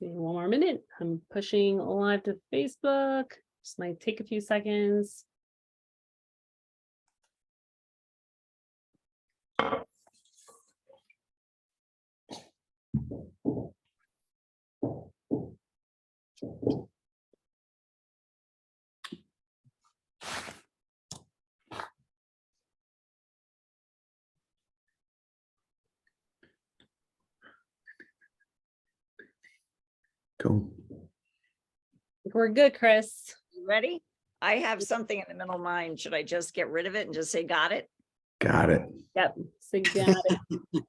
See, one more minute. I'm pushing live to Facebook. Just might take a few seconds. Cool. We're good, Chris. You ready? I have something in the middle of mine. Should I just get rid of it and just say, got it? Got it. Yep. So got it.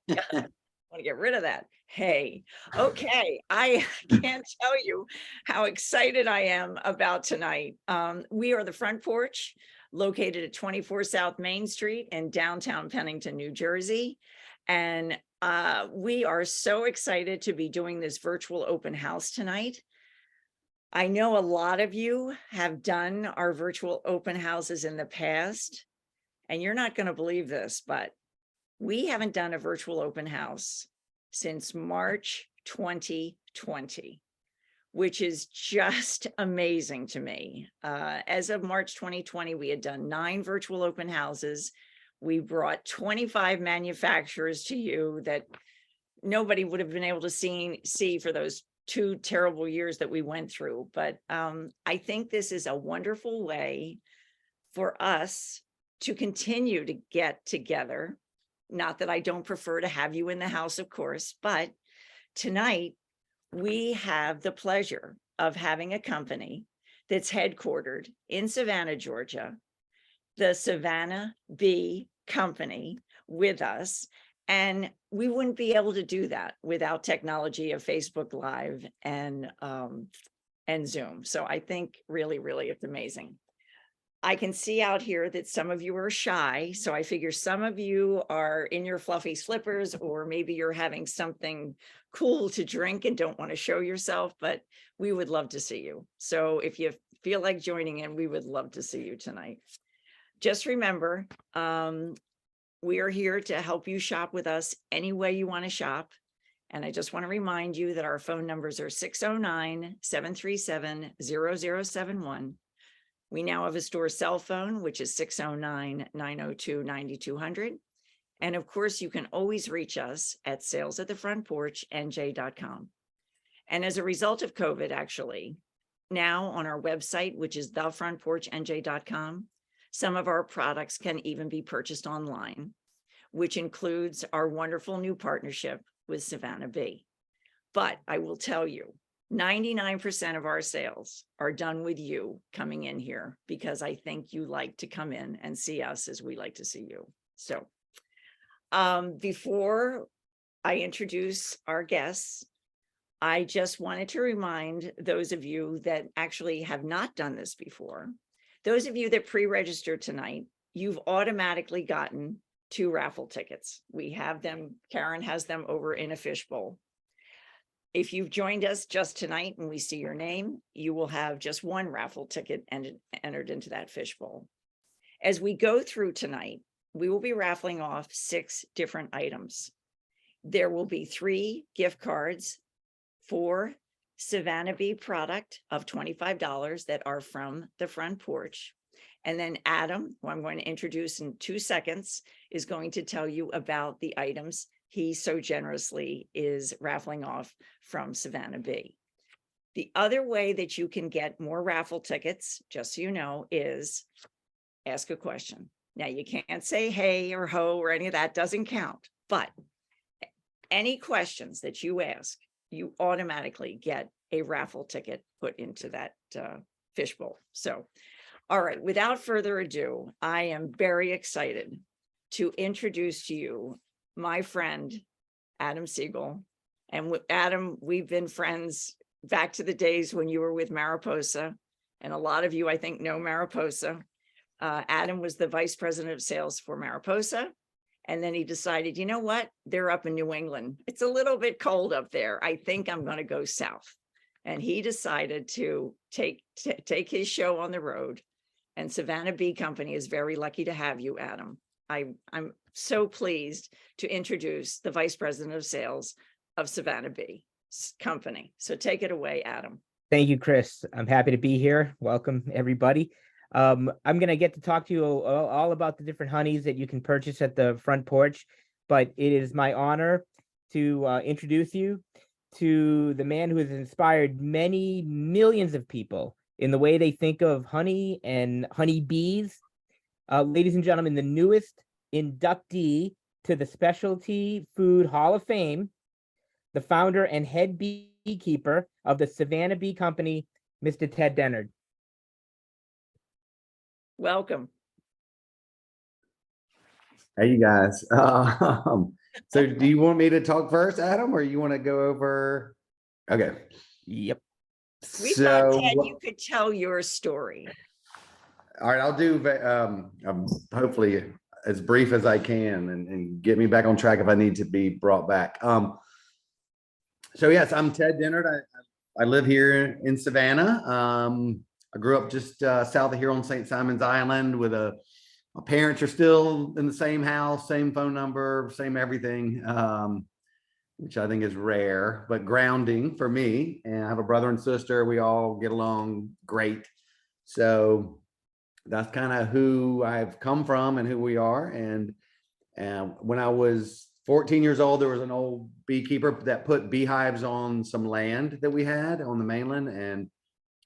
Want to get rid of that. Hey, okay. I can't tell you how excited I am about tonight. We are the Front Porch, located at 24 South Main Street in downtown Pennington, New Jersey. And we are so excited to be doing this virtual open house tonight. I know a lot of you have done our virtual open houses in the past, and you're not going to believe this, but we haven't done a virtual open house since March 2020, which is just amazing to me. As of March 2020, we had done 9 virtual open houses. We brought 25 manufacturers to you that nobody would have been able to see for those 2 terrible years that we went through. But I think this is a wonderful way for us to continue to get together. Not that I don't prefer to have you in the house, of course, but tonight we have the pleasure of having a company that's headquartered in Savannah, Georgia, the Savannah Bee Company, with us. And we wouldn't be able to do that without technology of Facebook Live and Zoom. So I think really, really, it's amazing. I can see out here that some of you are shy. So I figure some of you are in your fluffy slippers, or maybe you're having something cool to drink and don't want to show yourself, but we would love to see you. So if you feel like joining in, we would love to see you tonight. Just remember, we are here to help you shop with us any way you want to shop. And I just want to remind you that our phone numbers are 609-737-0071. We now have a store cell phone, which is 609-902-9200. And of course, you can always reach us at sales@thefrontporchnj.com. And as a result of COVID, actually, now on our website, which is thefrontporchnj.com, some of our products can even be purchased online, which includes our wonderful new partnership with Savannah Bee. But I will tell you, 99% of our sales are done with you coming in here, because I think you like to come in and see us as we like to see you. So before I introduce our guests, I just wanted to remind those of you that actually have not done this before. Those of you that pre-registered tonight, you've automatically gotten 2 raffle tickets. We have them, Karen has them over in a fishbowl. If you've joined us just tonight and we see your name, you will have just 1 raffle ticket entered into that fishbowl. As we go through tonight, we will be raffling off 6 different items. There will be 3 gift cards for Savannah Bee product of $25 that are from the Front Porch. And then Adam, who I'm going to introduce in 2 seconds, is going to tell you about the items he so generously is raffling off from Savannah Bee. The other way that you can get more raffle tickets, just so you know, is ask a question. Now, you can't say hey or ho or any of that, doesn't count. But any questions that you ask, you automatically get a raffle ticket put into that fishbowl. So, all right, without further ado, I am very excited to introduce to you my friend, Adam Sigel. And with Adam, we've been friends back to the days when you were with Mariposa. And a lot of you, I think, know Mariposa. Adam was the vice president of sales for Mariposa. And then he decided, you know what? They're up in New England. It's a little bit cold up there. I think I'm going to go south. And he decided to take his show on the road. And Savannah Bee Company is very lucky to have you, Adam. I'm so pleased to introduce the vice president of sales of Savannah Bee. company. So take it away, Adam. Thank you, Chris. I'm happy to be here. Welcome, everybody. I'm going to get to talk to you all about the different honeys that you can purchase at the Front Porch, but it is my honor to introduce you to the man who has inspired many millions of people in the way they think of honey and honeybees. Ladies and gentlemen, the newest inductee to the Specialty Food Hall of Fame, the founder and head beekeeper of the Savannah Bee Company, Mr. Ted Dennard. Welcome. Hey, you guys. So do you want me to talk first, Adam, or you want to go over? Okay. Yep. We thought, So, Ted, you could tell your story. all right, I'll do hopefully as brief as I can and get me back on track if I need to be brought back. So yes, I'm Ted Dennard. I live here in Savannah. I grew up just south of here on St. Simon's Island with my parents are still in the same house, same phone number, same everything, which I think is rare, but grounding for me. And I have a brother and sister. We all get along great. So that's kind of who I've come from and who we are. And when I was 14 years old, there was an old beekeeper that put beehives on some land that we had on the mainland. And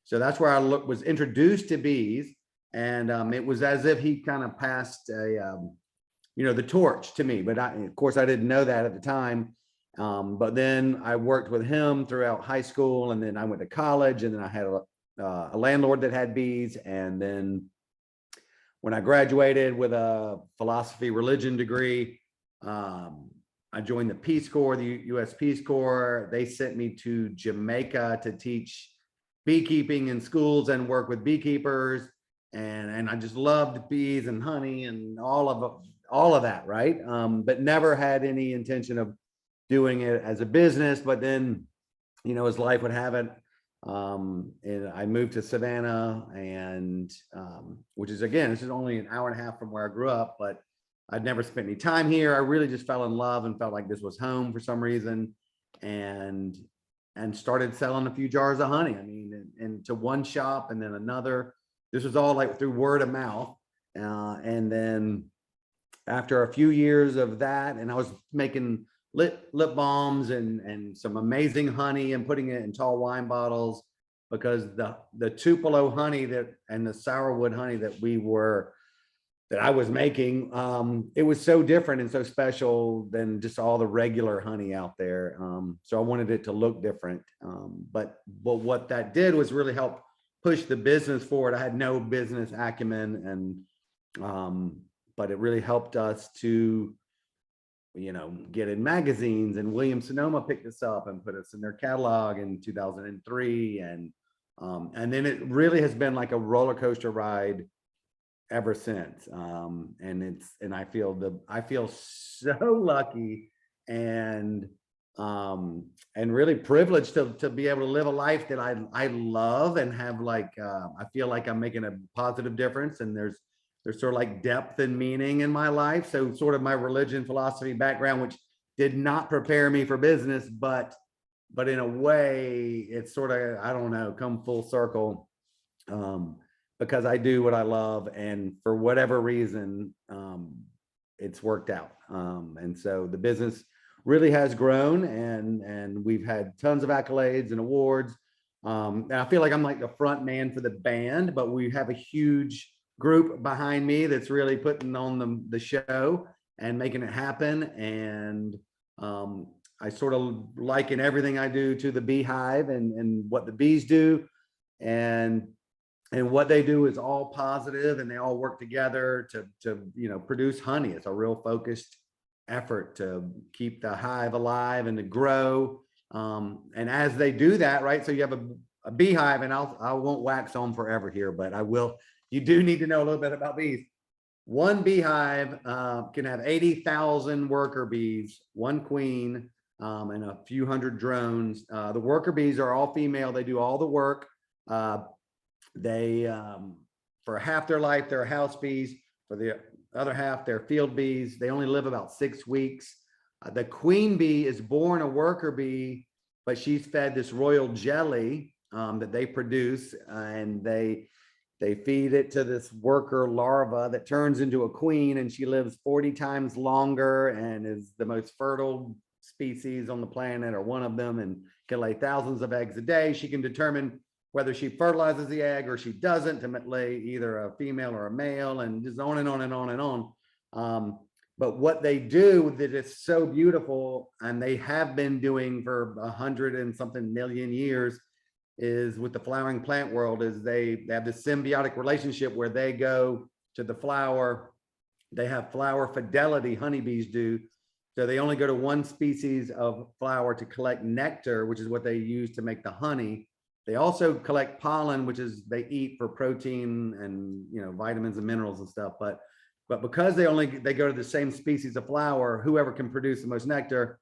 so that's where I was introduced to bees. And it was as if he kind of passed the torch to me. But of course, I didn't know that at the time. But then I worked with him throughout high school, and then I went to college, and then I had a landlord that had bees. And then when I graduated with a philosophy religion degree, I joined the Peace Corps, the U.S. Peace Corps. They sent me to Jamaica to teach beekeeping in schools and work with beekeepers. And I just loved bees and honey and all of that, right? But never had any intention of doing it as a business. But then, as life would have it, and I moved to Savannah, and which is, again, this is only an hour and a half from where I grew up, but I'd never spent any time here. I really just fell in love and felt like this was home for some reason, and started selling a few jars of honey. I mean, and to one shop and then another. This was all like through word of mouth. And then after a few years of that, and I was making lip balms and some amazing honey and putting it in tall wine bottles, because the Tupelo honey and the sourwood honey that I was making, it was so different and so special than just all the regular honey out there. So I wanted it to look different. But what that did was really help push the business forward. I had no business acumen, but it really helped us to, get in magazines, and Williams Sonoma picked us up and put us in their catalog in 2003. And then it really has been like a roller coaster ride ever since. And I feel so lucky and really privileged to be able to live a life that I love and have I feel like I'm making a positive difference, and there's sort of like depth and meaning in my life. So sort of my religion philosophy background, which did not prepare me for business, but in a way it's sort of, I don't know, come full circle, because I do what I love, and for whatever reason, it's worked out. And so the business really has grown, and we've had tons of accolades and awards. And I feel like I'm like the front man for the band, but we have a huge group behind me that's really putting on the show and making it happen. And I sort of liken everything I do to the beehive and what the bees do. And what they do is all positive, and they all work together to produce honey. It's a real focused effort to keep the hive alive and to grow. And as they do that, right? So you have a beehive, and I won't wax on forever here, but I will. You do need to know a little bit about bees. One beehive can have 80,000 worker bees, one queen, and a few hundred drones. The worker bees are all female. They do all the work. They, for half their life, they're house bees. For the other half, they're field bees. They only live about 6 weeks. The queen bee is born a worker bee, but she's fed this royal jelly that they produce, and they feed it to this worker larva that turns into a queen, and she lives 40 times longer and is the most fertile species on the planet, or one of them, and can lay thousands of eggs a day. She can determine whether she fertilizes the egg or she doesn't to lay either a female or a male, and just on and on and on and on. But what they do that is so beautiful, and they have been doing for 100 and something million years, is with the flowering plant world, is they have this symbiotic relationship where they go to the flower. They have flower fidelity, honeybees do. So they only go to one species of flower to collect nectar, which is what they use to make the honey. They also collect pollen, which is they eat for protein and, you know, vitamins and minerals and stuff. But because they go to the same species of flower, whoever can produce the most nectar,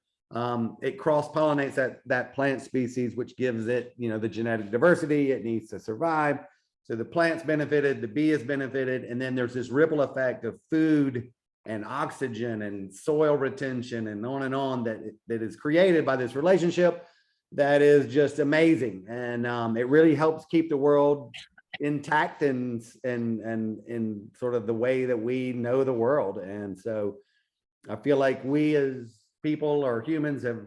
it cross-pollinates that plant species, which gives it, you know, the genetic diversity it needs to survive. So the plant's benefited, the bee is benefited, and then there's this ripple effect of food and oxygen and soil retention and on that is created by this relationship that is just amazing. And it really helps keep the world intact and in sort of the way that we know the world. And so I feel like we as people or humans have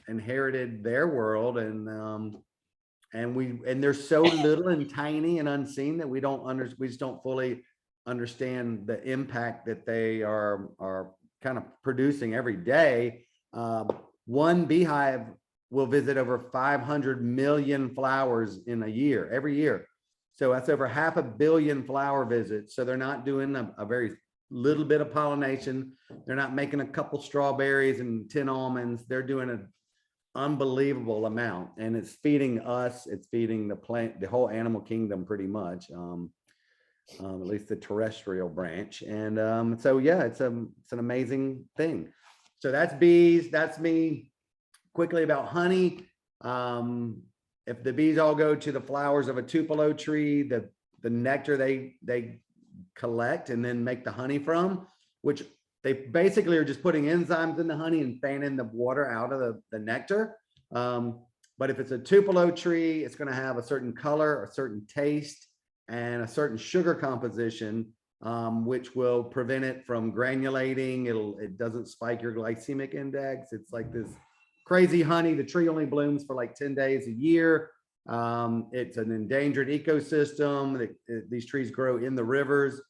inherited their world, and they're so little and tiny and unseen that we just don't fully understand the impact that they are kind of producing every day. One beehive will visit over 500 million flowers in a year, every year. So that's over 500 million flower visits. So they're not doing a very little bit of pollination. They're not making a couple strawberries and 10 almonds. They're doing an unbelievable amount, and it's feeding us. It's feeding the plant, the whole animal kingdom, pretty much. At least the terrestrial branch. And so yeah, it's an amazing thing. So that's bees. That's me. Quickly about honey. If the bees all go to the flowers of a tupelo tree, the nectar they collect and then make the honey from, which they basically are just putting enzymes in the honey and fanning the water out of the nectar. But if it's a tupelo tree, it's going to have a certain color, a certain taste, and a certain sugar composition, which will prevent it from granulating. It doesn't spike your glycemic index. It's like this crazy honey. The tree only blooms for like 10 days a year. It's an endangered ecosystem. These trees grow in the rivers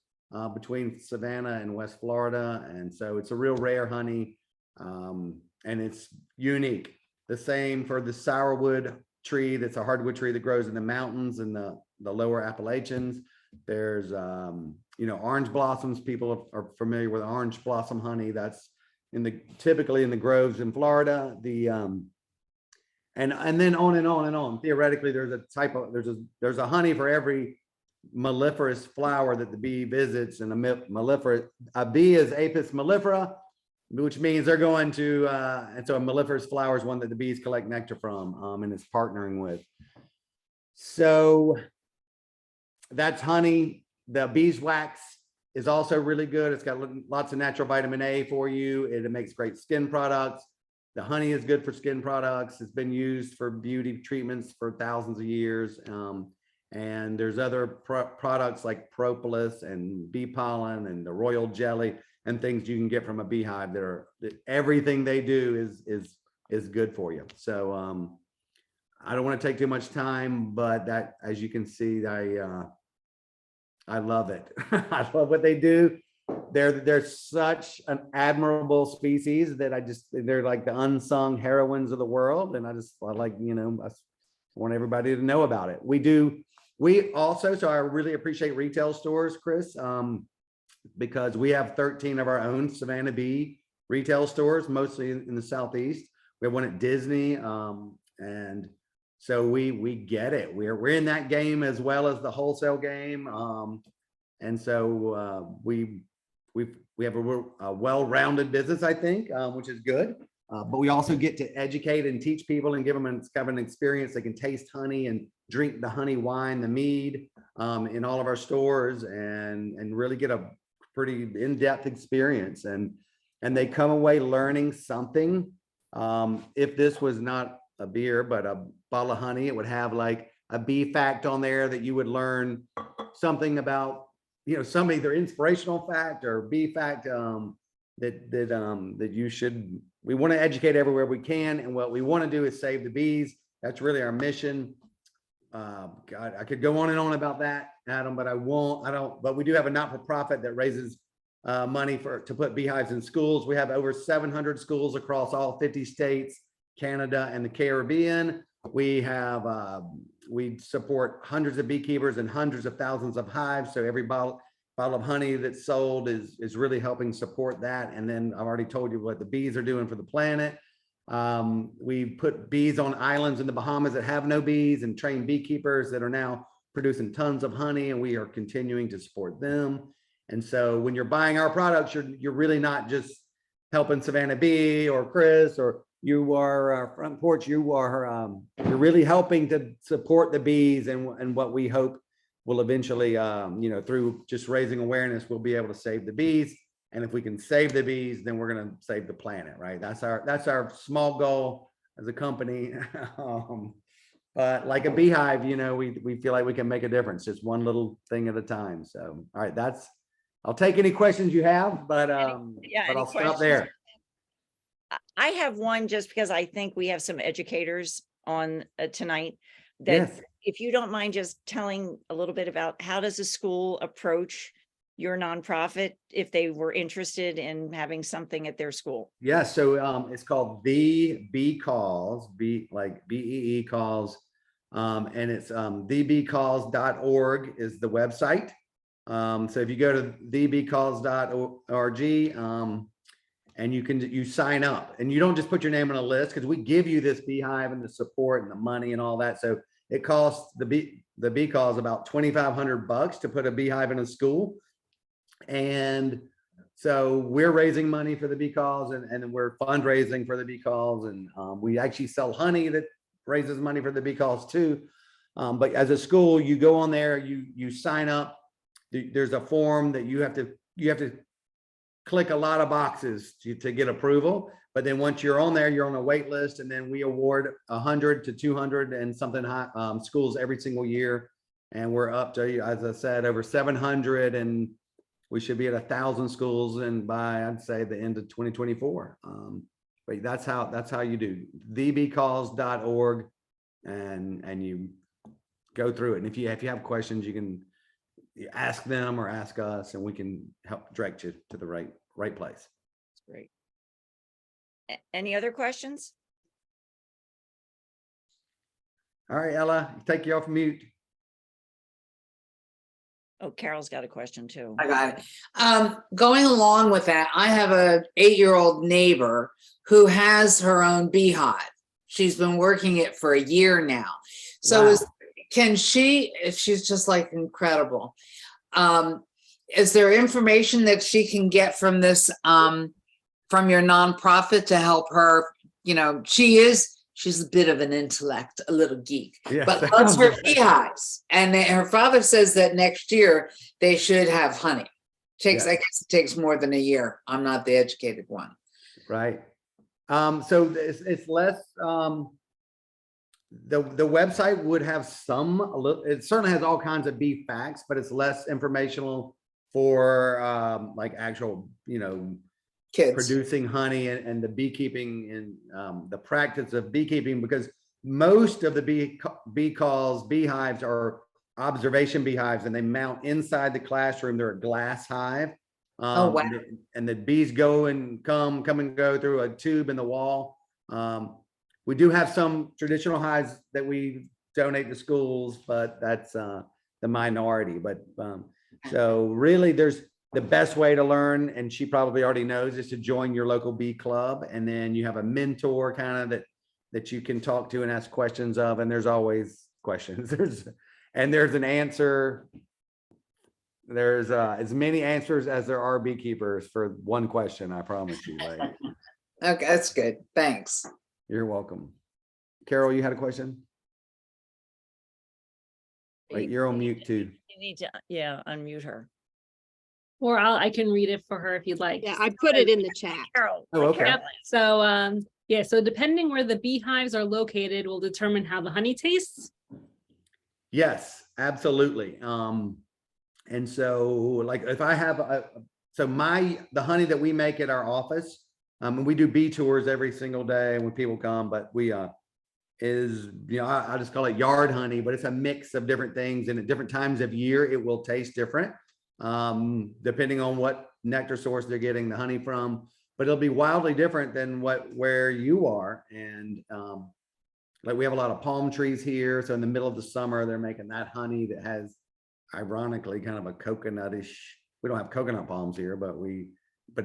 between Savannah and West Florida. And so it's a real rare honey, and it's unique. The same for the sourwood tree. That's a hardwood tree that grows in the mountains and the lower Appalachians. There's, you know, orange blossoms. People are familiar with orange blossom honey. That's typically in the groves in Florida. And then on and on and on. Theoretically, there's a honey for every melliferous flower that the bee visits, and a bee is Apis mellifera, which means they're going to, and so a melliferous flower is one that the bees collect nectar from, and it's partnering with. So that's honey. The beeswax is also really good. It's got lots of natural vitamin A for you. It makes great skin products. The honey is good for skin products. It's been used for beauty treatments for thousands of years. And there's other products like propolis and bee pollen and the royal jelly and things you can get from a beehive that everything they do is good for you. So I don't want to take too much time, but that, as you can see, I love it. I love what they do. They're such an admirable species that they're like the unsung heroines of the world. And I like, you know, I want everybody to know about it. We also, so I really appreciate retail stores, Chris, because we have 13 of our own Savannah Bee retail stores, mostly in the Southeast. We have one at Disney. And so we get it. We're in that game as well as the wholesale game. And so we have a well-rounded business, I think, which is good. But we also get to educate and teach people and give them an experience. They can taste honey and drink the honey wine, the mead, in all of our stores, and really get a pretty in-depth experience. And they come away learning something. If this was not a beer, but a bottle of honey. It would have like a bee fact on there that you would learn something about, some either inspirational fact or bee fact that you should. We want to educate everywhere we can, and what we want to do is save the bees. That's really our mission. God, I could go on and on about that, Adam, but I won't. I don't. But we do have a not-for-profit that raises money to put beehives in schools. We have over 700 schools across all 50 states, Canada, and the Caribbean. We have we support hundreds of beekeepers and hundreds of thousands of hives. So every bottle of honey that's sold is really helping support that. And then I've already told you what the bees are doing for the planet. We put bees on islands in the Bahamas that have no bees and train beekeepers that are now producing tons of honey, and we are continuing to support them. And so when you're buying our products, you're really not just helping Savannah Bee or Chris, or you are Front Porch. You're really helping to support the bees and what we hope will eventually, through just raising awareness, we'll be able to save the bees. And if we can save the bees, then we're going to save the planet, right? That's our small goal as a company. But like a beehive, we feel like we can make a difference, just one little thing at a time. So, all right, I'll take any questions you have, but I'll stop there. I have one just because I think we have some educators on tonight that Yes. if you don't mind just telling a little bit about how does a school approach your nonprofit if they were interested in having something at their school? Yeah, so it's called The Bee Calls, like BEE calls, and it's thebeecalls.org is the website. So if you go to thebeecalls.org, and you sign up, and you don't just put your name on a list, because we give you this beehive and the support and the money and all that. So it costs the bee calls about $2,500 to put a beehive in a school. And so we're raising money for the bee calls, and we're fundraising for the bee calls, and we actually sell honey that raises money for the bee calls too. But as a school, you go on there, you sign up. There's a form that you have to click a lot of boxes to get approval. But then once you're on there, you're on a wait list, and then we award 100 to 200 and something schools every single year. And we're up to, as I said, over 700, and we should be at 1,000 schools and by, I'd say, the end of 2024. But that's how you do thebeecalls.org, and you go through it. And if you have questions, you can ask them or ask us, and we can help direct you to the right place. That's great. Any other questions? All right, Ella, take you off mute. Oh, Carol's got a question too. I got it. Going along with that, I have a 8-year-old neighbor who has her own beehive. She's been working it for a year now. So Wow. she's just like incredible. Is there information that she can get from this, from your nonprofit to help her? She's a bit of an intellect, a little geek, Yeah. but loves her beehives. And her father says that next year they should have honey. I guess it takes more than a year. I'm not the educated one. Right. So it's less, the website would have it certainly has all kinds of bee facts, but it's less informational for like actual, Kids. producing honey and the beekeeping and the practice of beekeeping, because most of the beehives are observation beehives, and they mount inside the classroom. They're a glass hive. Oh, wow. And the bees go and come and go through a tube in the wall. We do have some traditional hives that we donate to schools, but that's the minority. But so really, the best way to learn, and she probably already knows, is to join your local bee club, and then you have a mentor kind of that you can talk to and ask questions of, and there's always questions. There's an answer. There's as many answers as there are beekeepers for one question, I promise you. Like, Okay, that's good. Thanks. you're welcome. Carol, you had a question? Wait, you're on mute too. You need to, unmute her. Or I can read it for her if you'd like. Yeah, I put it in the chat. Carol. Oh, let okay. Carol- So, yeah, so depending where the beehives are located will determine how the honey tastes. Yes, absolutely. And so like if I have the honey that we make at our office, and we do bee tours every single day when people come, but we is, I just call it yard honey, but it's a mix of different things, and at different times of year it will taste different, depending on what nectar source they're getting the honey from, but it'll be wildly different than where you are. And like we have a lot of palm trees here, so in the middle of the summer they're making that honey that has ironically kind of a coconutish, we don't have coconut palms here, but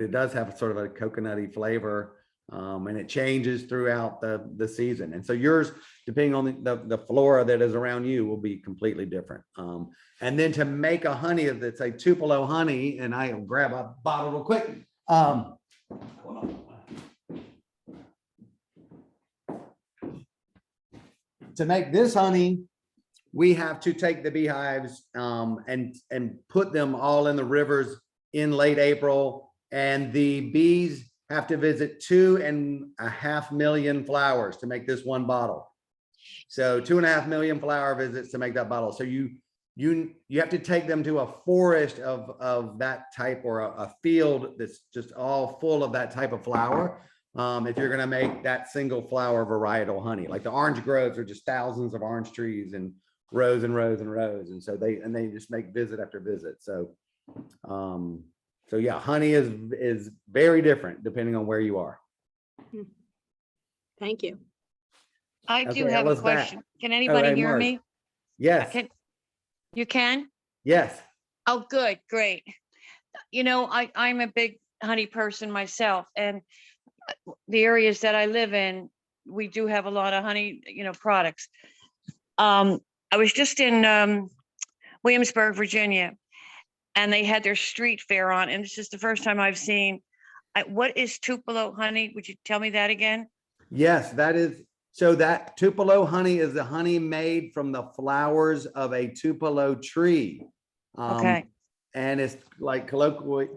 it does have sort of a coconutty flavor, and it changes throughout the season. And so yours, depending on the flora that is around you, will be completely different. And then to make a honey that's a Tupelo honey, and I'll grab a bottle real quick. Hold on. To make this honey, we have to take the beehives and put them all in the rivers in late April, and the bees have to visit 2.5 million flowers to make this one bottle. So 2.5 million flower visits to make that bottle. So you have to take them to a forest of that type, or a field that's just all full of that type of flower. If you're going to make that single flower varietal honey, like the orange groves are just thousands of orange trees and rows and rows and rows. And so they just make visit after visit. So, so yeah, honey is very different depending on where you are. Thank you. I Okay, do have a Ella's back. question. Can anybody hey, hear Mark. me? Yes. You can? Yes. Oh, good, great. I'm a big honey person myself, and the areas that I live in, we do have a lot of honey, products. I was just in Williamsburg, Virginia, and they had their street fair on, and this is the first time I've seen. What is Tupelo honey? Would you tell me that again? Yes, that is. So that Tupelo honey is the honey made from the flowers of a Tupelo tree. Okay. And it's like colloquially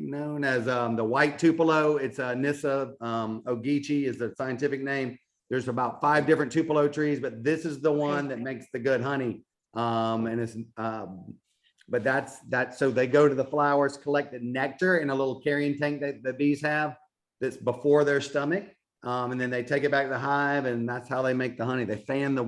known as the white Tupelo. It's a Nissa ogeechii is the scientific name. There's about 5 different Tupelo trees, but this is the one that makes the good honey. And it's but that's so they go to the flowers, collect the nectar in a little carrying tank that the bees have that's before their stomach. And then they take it back to the hive, and that's how they make the honey. They fan the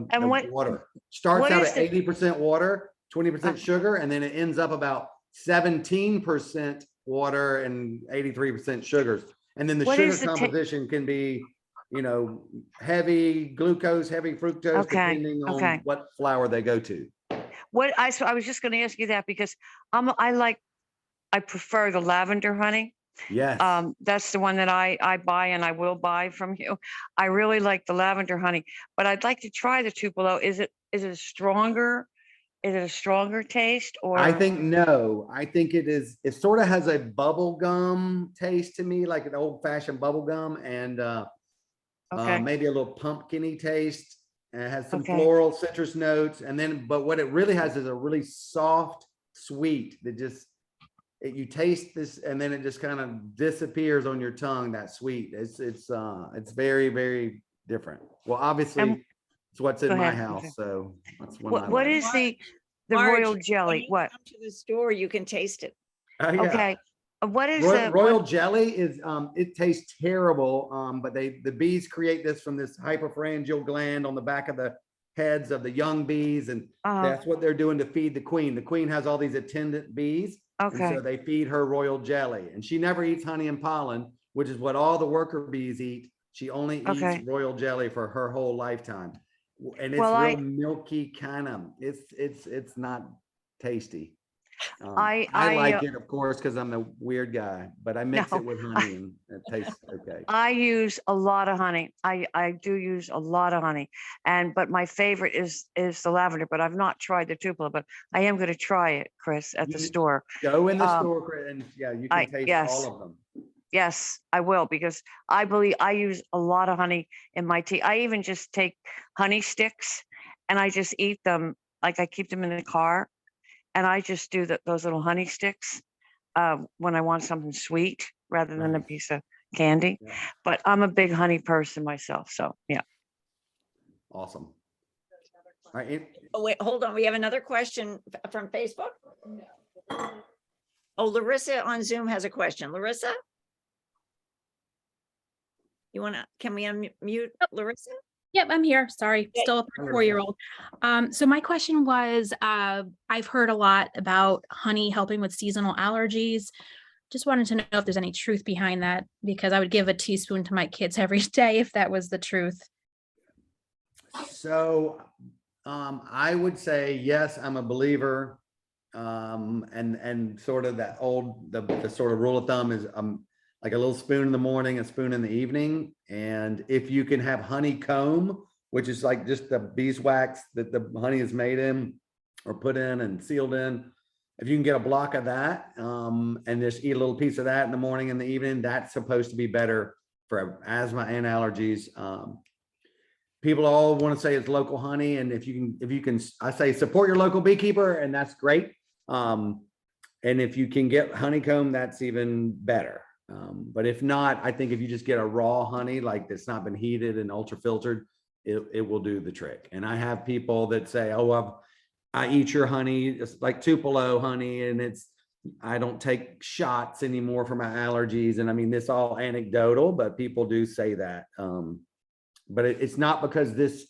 water. Starts out at 80% water, 20% sugar, and then it ends up about 17% water and 83% sugars. And then the sugar composition can be, heavy glucose, heavy fructose, depending on what flower they go to. So I was just going to ask you that because I prefer the lavender honey. Yes. That's the one that I buy, and I will buy from you. I really like the lavender honey, but I'd like to try the Tupelo. Is it a stronger taste, or? I think no. I think it is. It sort of has a bubble gum taste to me, like an old fashioned bubble gum, and maybe a little pumpkin-y taste. And it has some floral citrus notes, and then but what it really has is a really soft sweet that just you taste this, and then it just kind of disappears on your tongue. That sweet. It's very, very different. Well, obviously. It's what's in my house, so that's what is the Marge, royal jelly? When you come to the store, you can taste it. Oh, yeah. Okay. What is royal jelly is it tastes terrible, but the bees create this from this hyperpharyngeal gland on the back of the heads of the young bees, and that's what they're doing to feed the queen. The queen has all these attendant bees, and so they feed her royal jelly, and she never eats honey and pollen, which is what all the worker bees eat. She only eats royal jelly for her whole lifetime. And it's real milky kind of, it's not tasty. I like it, of course, because I'm a weird guy, but I mix it with honey and it tastes okay. I use a lot of honey. I do use a lot of honey, but my favorite is the lavender, but I've not tried the Tupelo, but I am going to try it, Chris, at the store. Go in the store, Chris, and you can taste all of them. Yes, I will, because I believe I use a lot of honey in my tea. I even just take honey sticks and I just eat them. Like I keep them in the car and I just do those little honey sticks when I want something sweet rather than a Nice. piece of candy. Yeah. But I'm a big honey person myself, so yeah. Awesome. All right. Oh, wait, hold on. We have another question from Facebook. Oh, Larissa on Zoom has a question. Larissa? You want to, can we unmute Larissa? Yep, I'm here. Sorry, Yeah, still a Larissa. 4-year-old. So my question was, I've heard a lot about honey helping with seasonal allergies. Just wanted to know if there's any truth behind that, because I would give a teaspoon to my kids every day if that was the truth. So I would say, yes, I'm a believer. And sort of that old, the sort of rule of thumb is like a little spoon in the morning, a spoon in the evening. And if you can have honeycomb, which is like just the beeswax that the honey is made in or put in and sealed in, if you can get a block of that and just eat a little piece of that in the morning and the evening, that's supposed to be better for asthma and allergies. People all want to say it's local honey, and if you can, I say support your local beekeeper, and that's great. And if you can get honeycomb, that's even better. But if not, I think if you just get a raw honey, like that's not been heated and ultra filtered, it will do the trick. And I have people that say, oh, I eat your honey, it's like Tupelo honey, and I don't take shots anymore for my allergies. And I mean, this all anecdotal, but people do say that. But it's not because this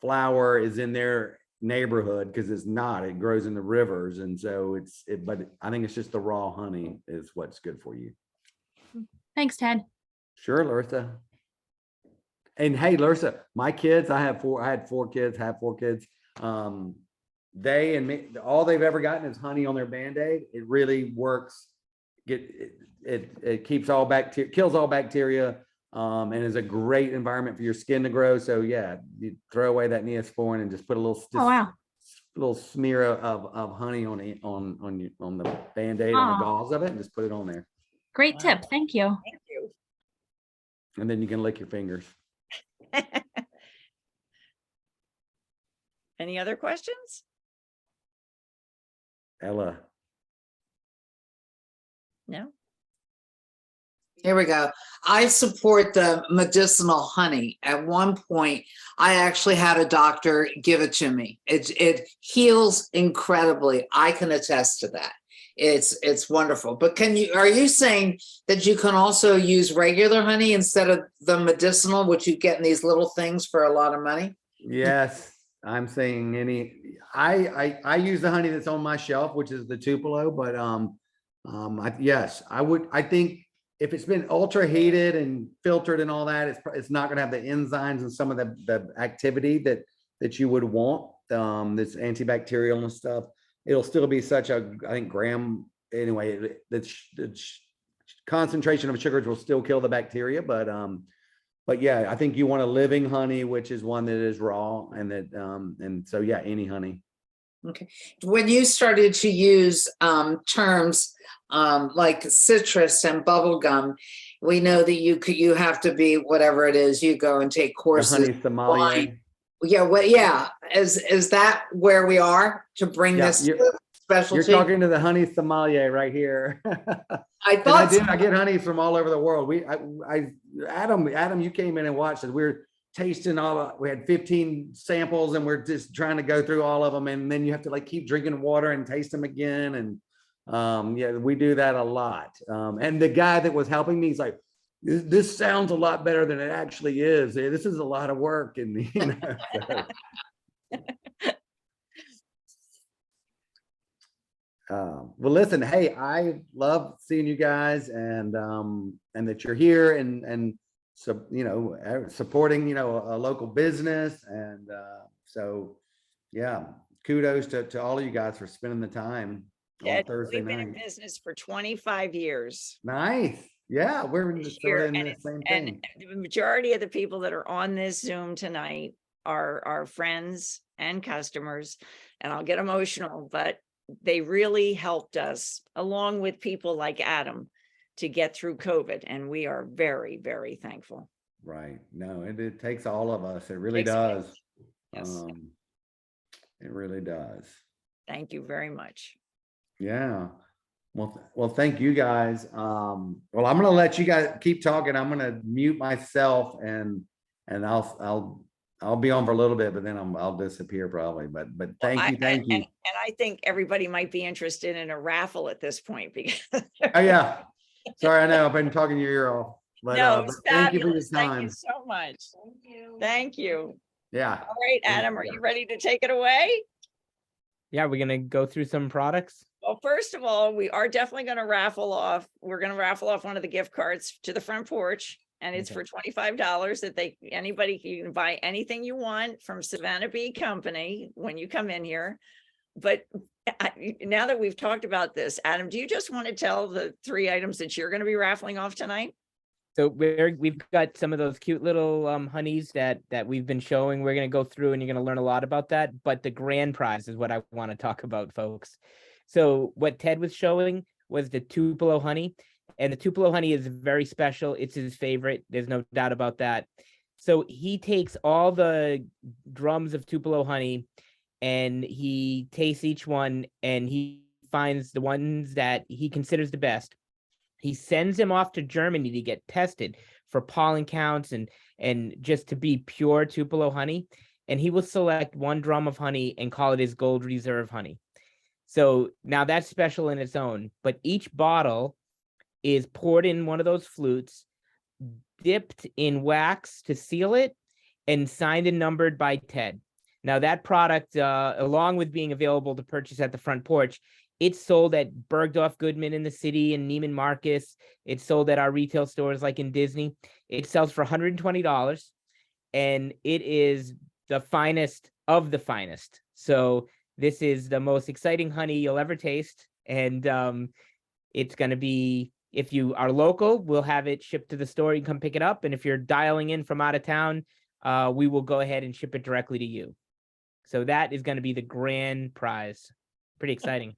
flower is in their neighborhood, because it's not. It grows in the rivers, and so but I think it's just the raw honey is what's good for you. Thanks, Ted. Sure, Larissa. And hey, Larissa, my kids, I had 4 kids, have 4 kids. They and me, all they've ever gotten is honey on their Band-Aid. It really works. It keeps all bacteria, kills all bacteria, and is a great environment for your skin to grow. So yeah, you throw away that Neosporin and just put a little little smear of honey on the Band-Aid, on the gauze of it, and just put it on there. Great Wow. tip. Thank you. Thank you. And then you can lick your fingers. Any other questions? Ella. No? Here we go. I support the medicinal honey. At one point, I actually had a doctor give it to me. It heals incredibly. I can attest to that. It's wonderful. But are you saying that you can also use regular honey instead of the medicinal, which you get in these little things for a lot of money? Yes, I'm saying I use the honey that's on my shelf, which is the Tupelo, but yes, I think if it's been ultra heated and filtered and all that, it's not going to have the enzymes and some of the activity that you would want, this antibacterial and stuff. It'll still be such I think gram anyway, the concentration of sugars will still kill the bacteria, but yeah, I think you want a living honey, which is one that is raw, and so yeah, any honey. Okay. When you started to use terms like citrus and bubble gum, we know that you have to be whatever it is. You go and take courses. The honey sommelier. Yeah. Well, yeah. Is that where we are to bring this specialty? You're talking to the honey sommelier right here. I thought I get honeys from all over the world. Adam, you came in and watched it. We were tasting we had 15 samples, and we're just trying to go through all of them. And then you have to like keep drinking water and taste them again. And yeah, we do that a lot. And the guy that was helping me, he's like, this sounds a lot better than it actually is. This is a lot of work. And you know, well, listen, hey, I love seeing you guys, and that you're here, and so, you know, supporting, you know, a local business. And so, yeah, kudos to all of you guys for spending the time on Thursday We've been in night. business for 25 years. Nice. Yeah, we're in the same And thing. the majority of the people that are on this Zoom tonight are our friends and customers, and I'll get emotional, but they really helped us, along with people like Adam, to get through COVID. And we are very, very thankful. Right. No, it takes all of us. It really Takes all of does. us. Yes. It really does. Thank you very much. Yeah. Well, thank you guys. Well, I'm gonna let you guys keep talking. I'm gonna mute myself and I'll be on for a little bit, but then I'll disappear probably. But thank you. And I think everybody might be interested in a raffle at this point because Oh yeah. Sorry, I know I've been talking your ear off. But, no, but it's thank you for your fabulous. Thank you time. so much. Thank you. Yeah. All right, Adam, are you ready to take it away? Yeah, we're gonna go through some products. Well, first of all, we are definitely going to raffle off. We're going to raffle off one of the gift cards to the Front Porch, and it's Okay. for $25 that anybody can buy anything you want from Savannah Bee Company when you come in here. But now that we've talked about this, Adam, do you just want to tell the 3 items that you're going to be raffling off tonight? So we've got some of those cute little honeys that we've been showing. We're gonna go through and you're gonna learn a lot about that. But the grand prize is what I want to talk about, folks. So what Ted was showing was the Tupelo honey, and the Tupelo honey is very special. It's his favorite. There's no doubt about that. So he takes all the drums of Tupelo honey and he tastes each one and he finds the ones that he considers the best. He sends them off to Germany to get tested for pollen counts and just to be pure Tupelo honey. And he will select 1 drum of honey and call it his gold reserve honey. So now that's special in its own, but each bottle is poured in one of those flutes, dipped in wax to seal it, and signed and numbered by Ted. Now that product, along with being available to purchase at the Front Porch, it's sold at Bergdorf Goodman in the city and Neiman Marcus. It's sold at our retail stores like in Disney. It sells for $120, and it is the finest of the finest. So this is the most exciting honey you'll ever taste. And it's going to be, if you are local, we'll have it shipped to the store. You can come pick it up. And if you're dialing in from out of town, we will go ahead and ship it directly to you. So that is going to be the grand prize. Pretty exciting.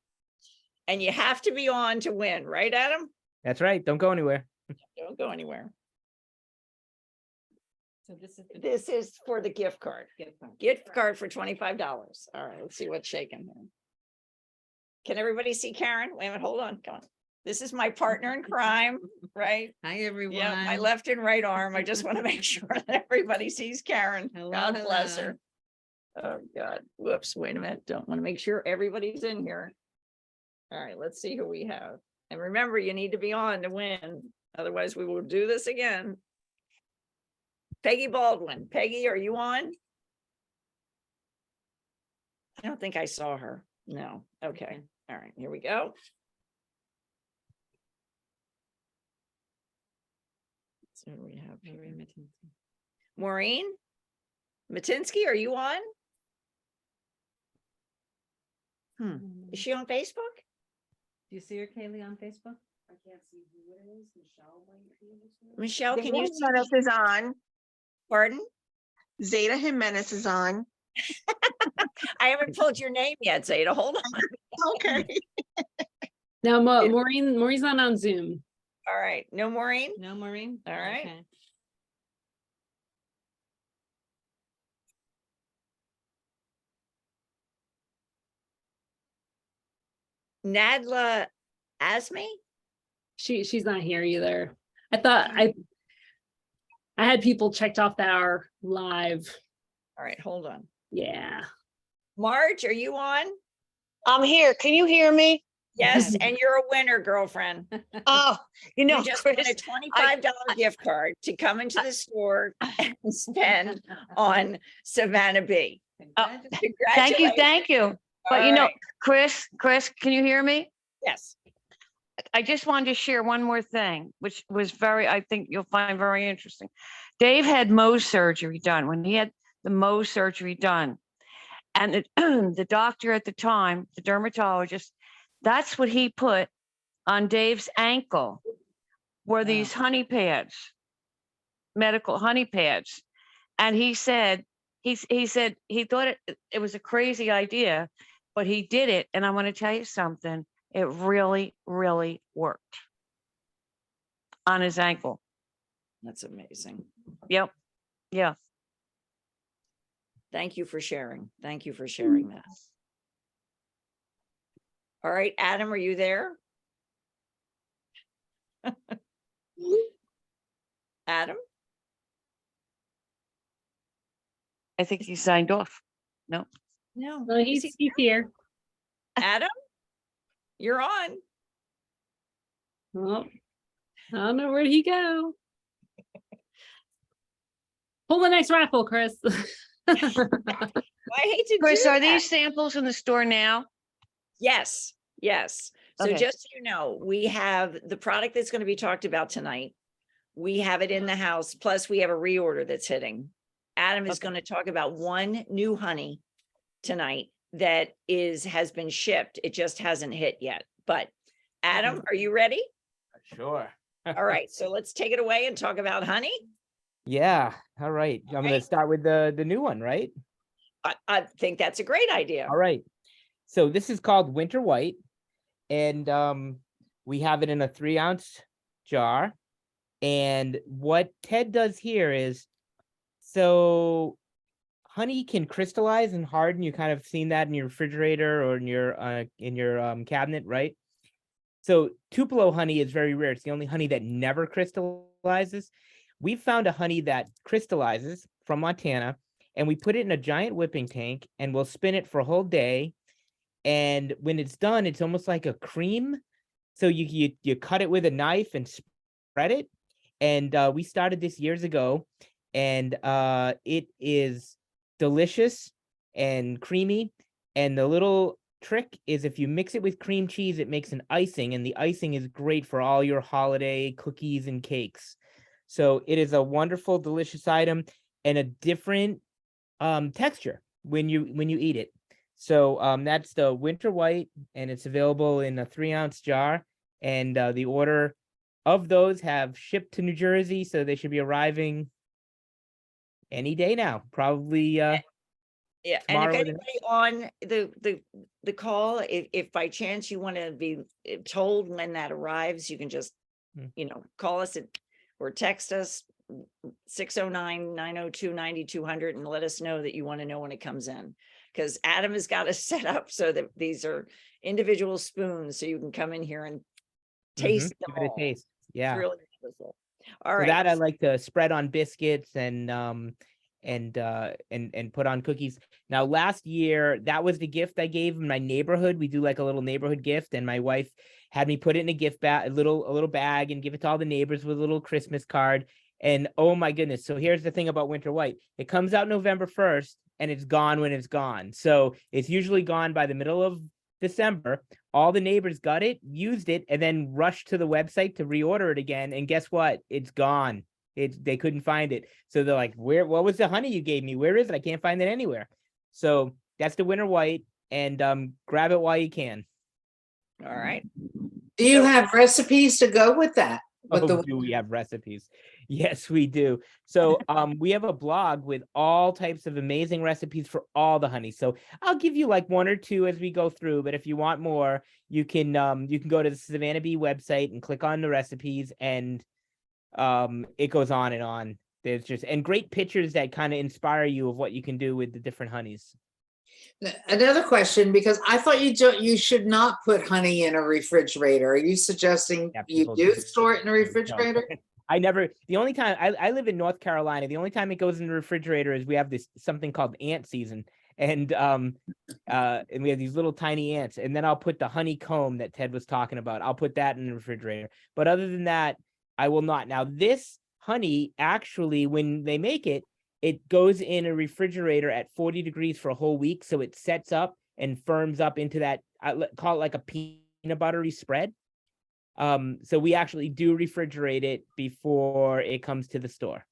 And you have to be on to win, right, Adam? That's right. Don't go anywhere. Don't go anywhere. So This is for the gift card. Gift card for $25. All right, let's see what's shaking here. Can everybody see Karen? Wait a minute, hold on, come on. This is my partner in crime, right? Hi, everyone. Yeah, my left and right arm. I just want to make sure that everybody sees Karen. Hello, God bless hello. her. Oh, God. Whoops, wait a minute. Don't want to make sure everybody's in here. All right, let's see who we have. And remember, you need to be on to win. Otherwise, we will do this again. Peggy Baldwin. Peggy, are you on? I don't think I saw her. No. Okay. All right, here we go. So we have here. Maureen Matinsky, are you on? Is she on Facebook? Do you see her, Kaylee, on Facebook? I can't see who it is. Michelle might be able to. Michelle, Zeta can you see? Jimenez is on. Pardon? Zeta Jimenez is on. I haven't pulled your name yet, Zeta. Hold on. Okay. Now, Maureen's not on Zoom. All right. No, Maureen? No, Maureen? All right. Okay. Nadla Asmi? She's not here either. I thought I had people checked off that are live. All right, hold on. Yeah. Marge, are you on? I'm here. Can you hear me? Yes, and you're a winner, girlfriend. Oh, you know, You just won a Chris, $25 gift card to come into the store and spend on Savannah Bee. Thank you, thank you. But you All know, right. Chris, can you hear me? Yes. I just wanted to share one more thing, which was I think you'll find very interesting. Dave had Mohs surgery done. When he had the Mohs surgery done, and the doctor at the time, the dermatologist, that's what he put on Dave's ankle were these honey pads, medical honey pads. And he said, he said he thought it was a crazy idea, but he did it. And I want to tell you something. It really, really worked on his ankle. That's amazing. Yep. Yeah. Thank you for sharing. Thank you for sharing that. All right, Adam, are you there? Adam? I think he signed off. No. No. Well, Is he's he- here. Adam? You're on. Well, I don't know where'd he go. Pull the next raffle, Chris. I hate to Chris, do are that. these samples in the store now? Yes, yes. So Okay. just so you know, we have the product that's going to be talked about tonight. We have it in the house, plus we have a reorder that's hitting. Adam is Okay. going to talk about one new honey tonight that has been shipped. It just hasn't hit yet. But Adam, are you ready? Sure. All right, so let's take it away and talk about honey. Yeah. All right. I'm gonna right. start with the new one, right? I think that's a great idea. All right. So this is called Winter White, and we have it in a 3-ounce jar. And what Ted does here is, so honey can crystallize and harden. You kind of seen that in your refrigerator or in your cabinet, right? So Tupelo honey is very rare. It's the only honey that never crystallizes. We found a honey that crystallizes from Montana, and we put it in a giant whipping tank, and we'll spin it for a whole day. And when it's done, it's almost like a cream. So you cut it with a knife and spread it. And we started this years ago, and it is delicious and creamy. And the little trick is if you mix it with cream cheese, it makes an icing, and the icing is great for all your holiday cookies and cakes. So it is a wonderful, delicious item and a different texture when you eat it. So that's the Winter White, and it's available in a 3-ounce jar. And the order of those have shipped to New Jersey, so they should be arriving any day now. Probably Yeah, and tomorrow if or the anybody on the call, if by chance you want to be told when that arrives, you can just, call us or text us 609-902-9200 and let us know that you want to know when it comes in. Because Adam has got us set up so that these are individual spoons, so you can come in here and taste them give it a all. taste. It's Yeah. really wonderful. All So right. that I like to spread on biscuits and put on cookies. Now, last year, that was the gift I gave in my neighborhood. We do like a little neighborhood gift, and my wife had me put it in a gift bag, a little bag, and give it to all the neighbors with a little Christmas card. And oh my goodness. So here's the thing about Winter White. It comes out November 1st, and it's gone when it's gone. So it's usually gone by the middle of December. All the neighbors got it, used it, and then rushed to the website to reorder it again. And guess what? It's gone. They couldn't find it. So they're like, what was the honey you gave me? Where is it? I can't find it anywhere. So that's the Winter White, and grab it while you can. All right. Do you have recipes to go with that? With Oh, do we have recipes? Yes, we do. So we have a blog with all types of amazing recipes for all the honey. So I'll give you like 1 or 2 as we go through, but if you want more, you can go to the Savannah Bee website and click on the recipes, and it goes on and on. There's just great pictures that kind of inspire you of what you can do with the different honeys. Another question, because I thought you should not put honey in a refrigerator. Are you suggesting Yeah, you people do do. store it in a No. refrigerator? The only time I live in North Carolina, the only time it goes in the refrigerator is we have something called ant season. And we have these little tiny ants, and then I'll put the honeycomb that Ted was talking about. I'll put that in the refrigerator. But other than that, I will not. Now, this honey, actually, when they make it, it goes in a refrigerator at 40 degrees for a whole week. So it sets up and firms up into that, I call it like a peanut buttery spread. So we actually do refrigerate it before it comes to the store.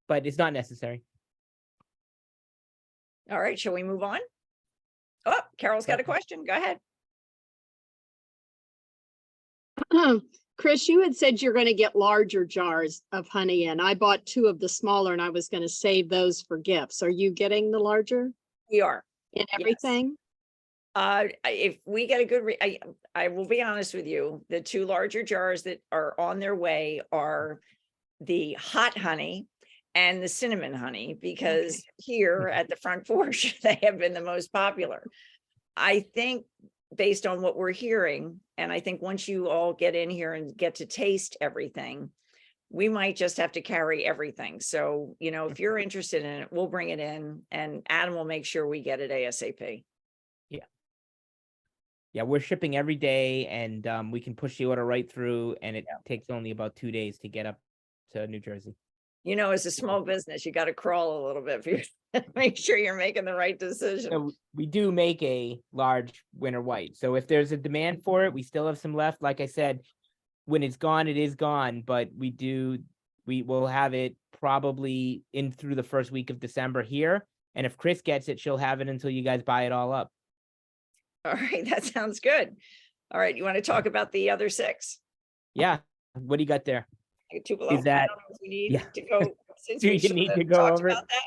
But it's not necessary. All right. Shall we move on? Oh, Carol's got a question. Go ahead. Chris, you had said you're going to get larger jars of honey in. I bought 2 of the smaller, and I was going to save those for gifts. Are you getting the larger We are. in Yes. everything? If we get a good, I will be honest with you, the 2 larger jars that are on their way are the hot honey and the cinnamon honey, because here at the Front Porch, they have been the most popular. I think based on what we're hearing, and I think once you all get in here and get to taste everything, we might just have to carry everything. So, you know, if you're interested in it, we'll bring it in and Adam will make sure we get it ASAP. Yeah, we're shipping every day, and we can push the order right through, and it takes only about 2 days to get up to New Jersey. You know, as a small business, you got to crawl a little bit for make sure you're making the right decision. So we do make a large winter white. So if there's a demand for it, we still have some left. Like I said, when it's gone, it is gone, but we will have it probably in through the first week of December here. And if Chris gets it, she'll have it until you guys buy it all up. All right, that sounds good. All right, you want to talk about the other 6? Yeah. What do you got there? Tupelo. Is that- I don't know if we need yeah. to go. Since Do we you should need have to go talked over it? about that.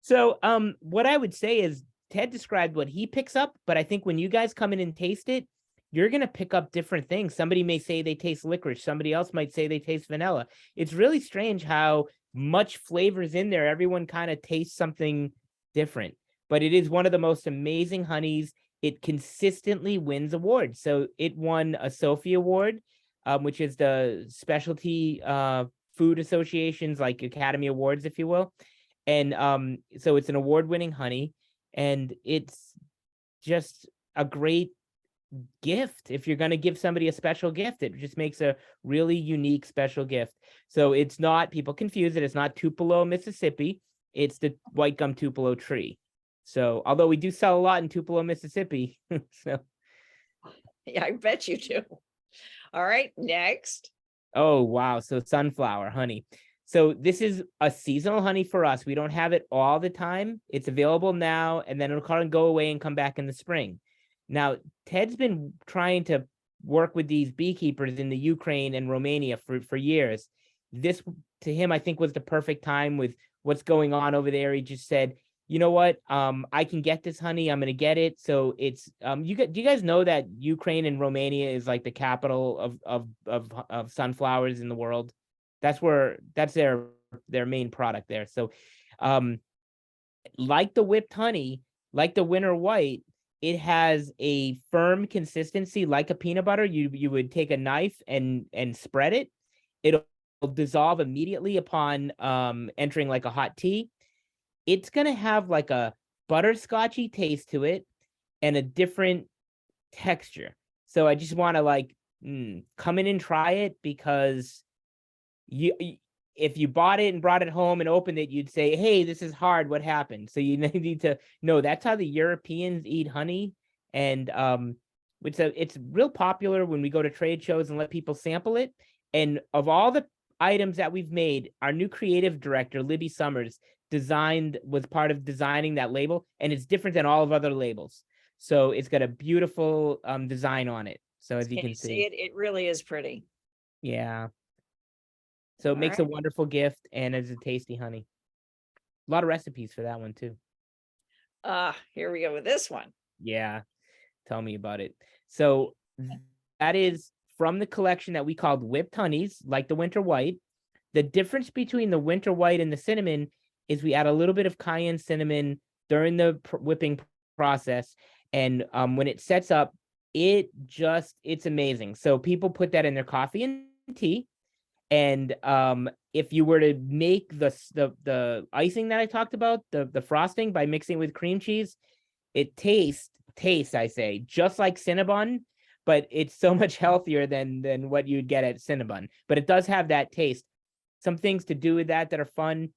So what I would say is Ted described what he picks up, but I think when you guys come in and taste it, you're going to pick up different things. Somebody may say they taste licorice. Somebody else might say they taste vanilla. It's really strange how much flavor's in there. Everyone kind of tastes something different, but it is one of the most amazing honeys. It consistently wins awards. So it won a Sophie Award, which is the specialty food associations, like Academy Awards, if you will. And so it's an award-winning honey, and it's just a great gift. If you're going to give somebody a special gift, it just makes a really unique special gift. So it's not, people confuse it, it's not Tupelo, Mississippi. It's the white gum Tupelo tree. So although we do sell a lot in Tupelo, Mississippi. So Yeah, I bet you do. All right, next. oh wow, so sunflower honey. So this is a seasonal honey for us. We don't have it all the time. It's available now, and then it'll kind of go away and come back in the spring. Now, Ted's been trying to work with these beekeepers in the Ukraine and Romania for years. This, to him, I think was the perfect time with what's going on over there. He just said, you know what, I can get this honey. I'm going to get it. So it's, do you guys know that Ukraine and Romania is like the capital of sunflowers in the world? That's their main product there. So, like the whipped honey, like the winter white, it has a firm consistency like a peanut butter. You would take a knife and spread it. It'll dissolve immediately upon entering like a hot tea. It's gonna have like a butterscotchy taste to it and a different texture. So I just want to like come in and try it, because if you bought it and brought it home and opened it, you'd say, hey, this is hard. What happened? So you need to know that's how the Europeans eat honey. And it's real popular when we go to trade shows and let people sample it. And of all the items that we've made, our new creative director, Libby Summers, was part of designing that label. And it's different than all of other labels. So it's got a beautiful design on it. So as you can see it, it really is pretty. Yeah. So it makes a wonderful gift, and it's a tasty honey. A lot of recipes for that one too. Here we go with this one. Yeah. Tell me about it. So that is from the collection that we called Whipped Honeys, like the winter white. The difference between the winter white and the cinnamon is we add a little bit of cayenne cinnamon during the whipping process. And when it sets up, it's amazing. So people put that in their coffee and tea. And if you were to make the icing that I talked about, the frosting by mixing with cream cheese, it tastes, I say, just like Cinnabon, but it's so much healthier than what you'd get at Cinnabon. But it does have that taste. Some things to do with that are fun.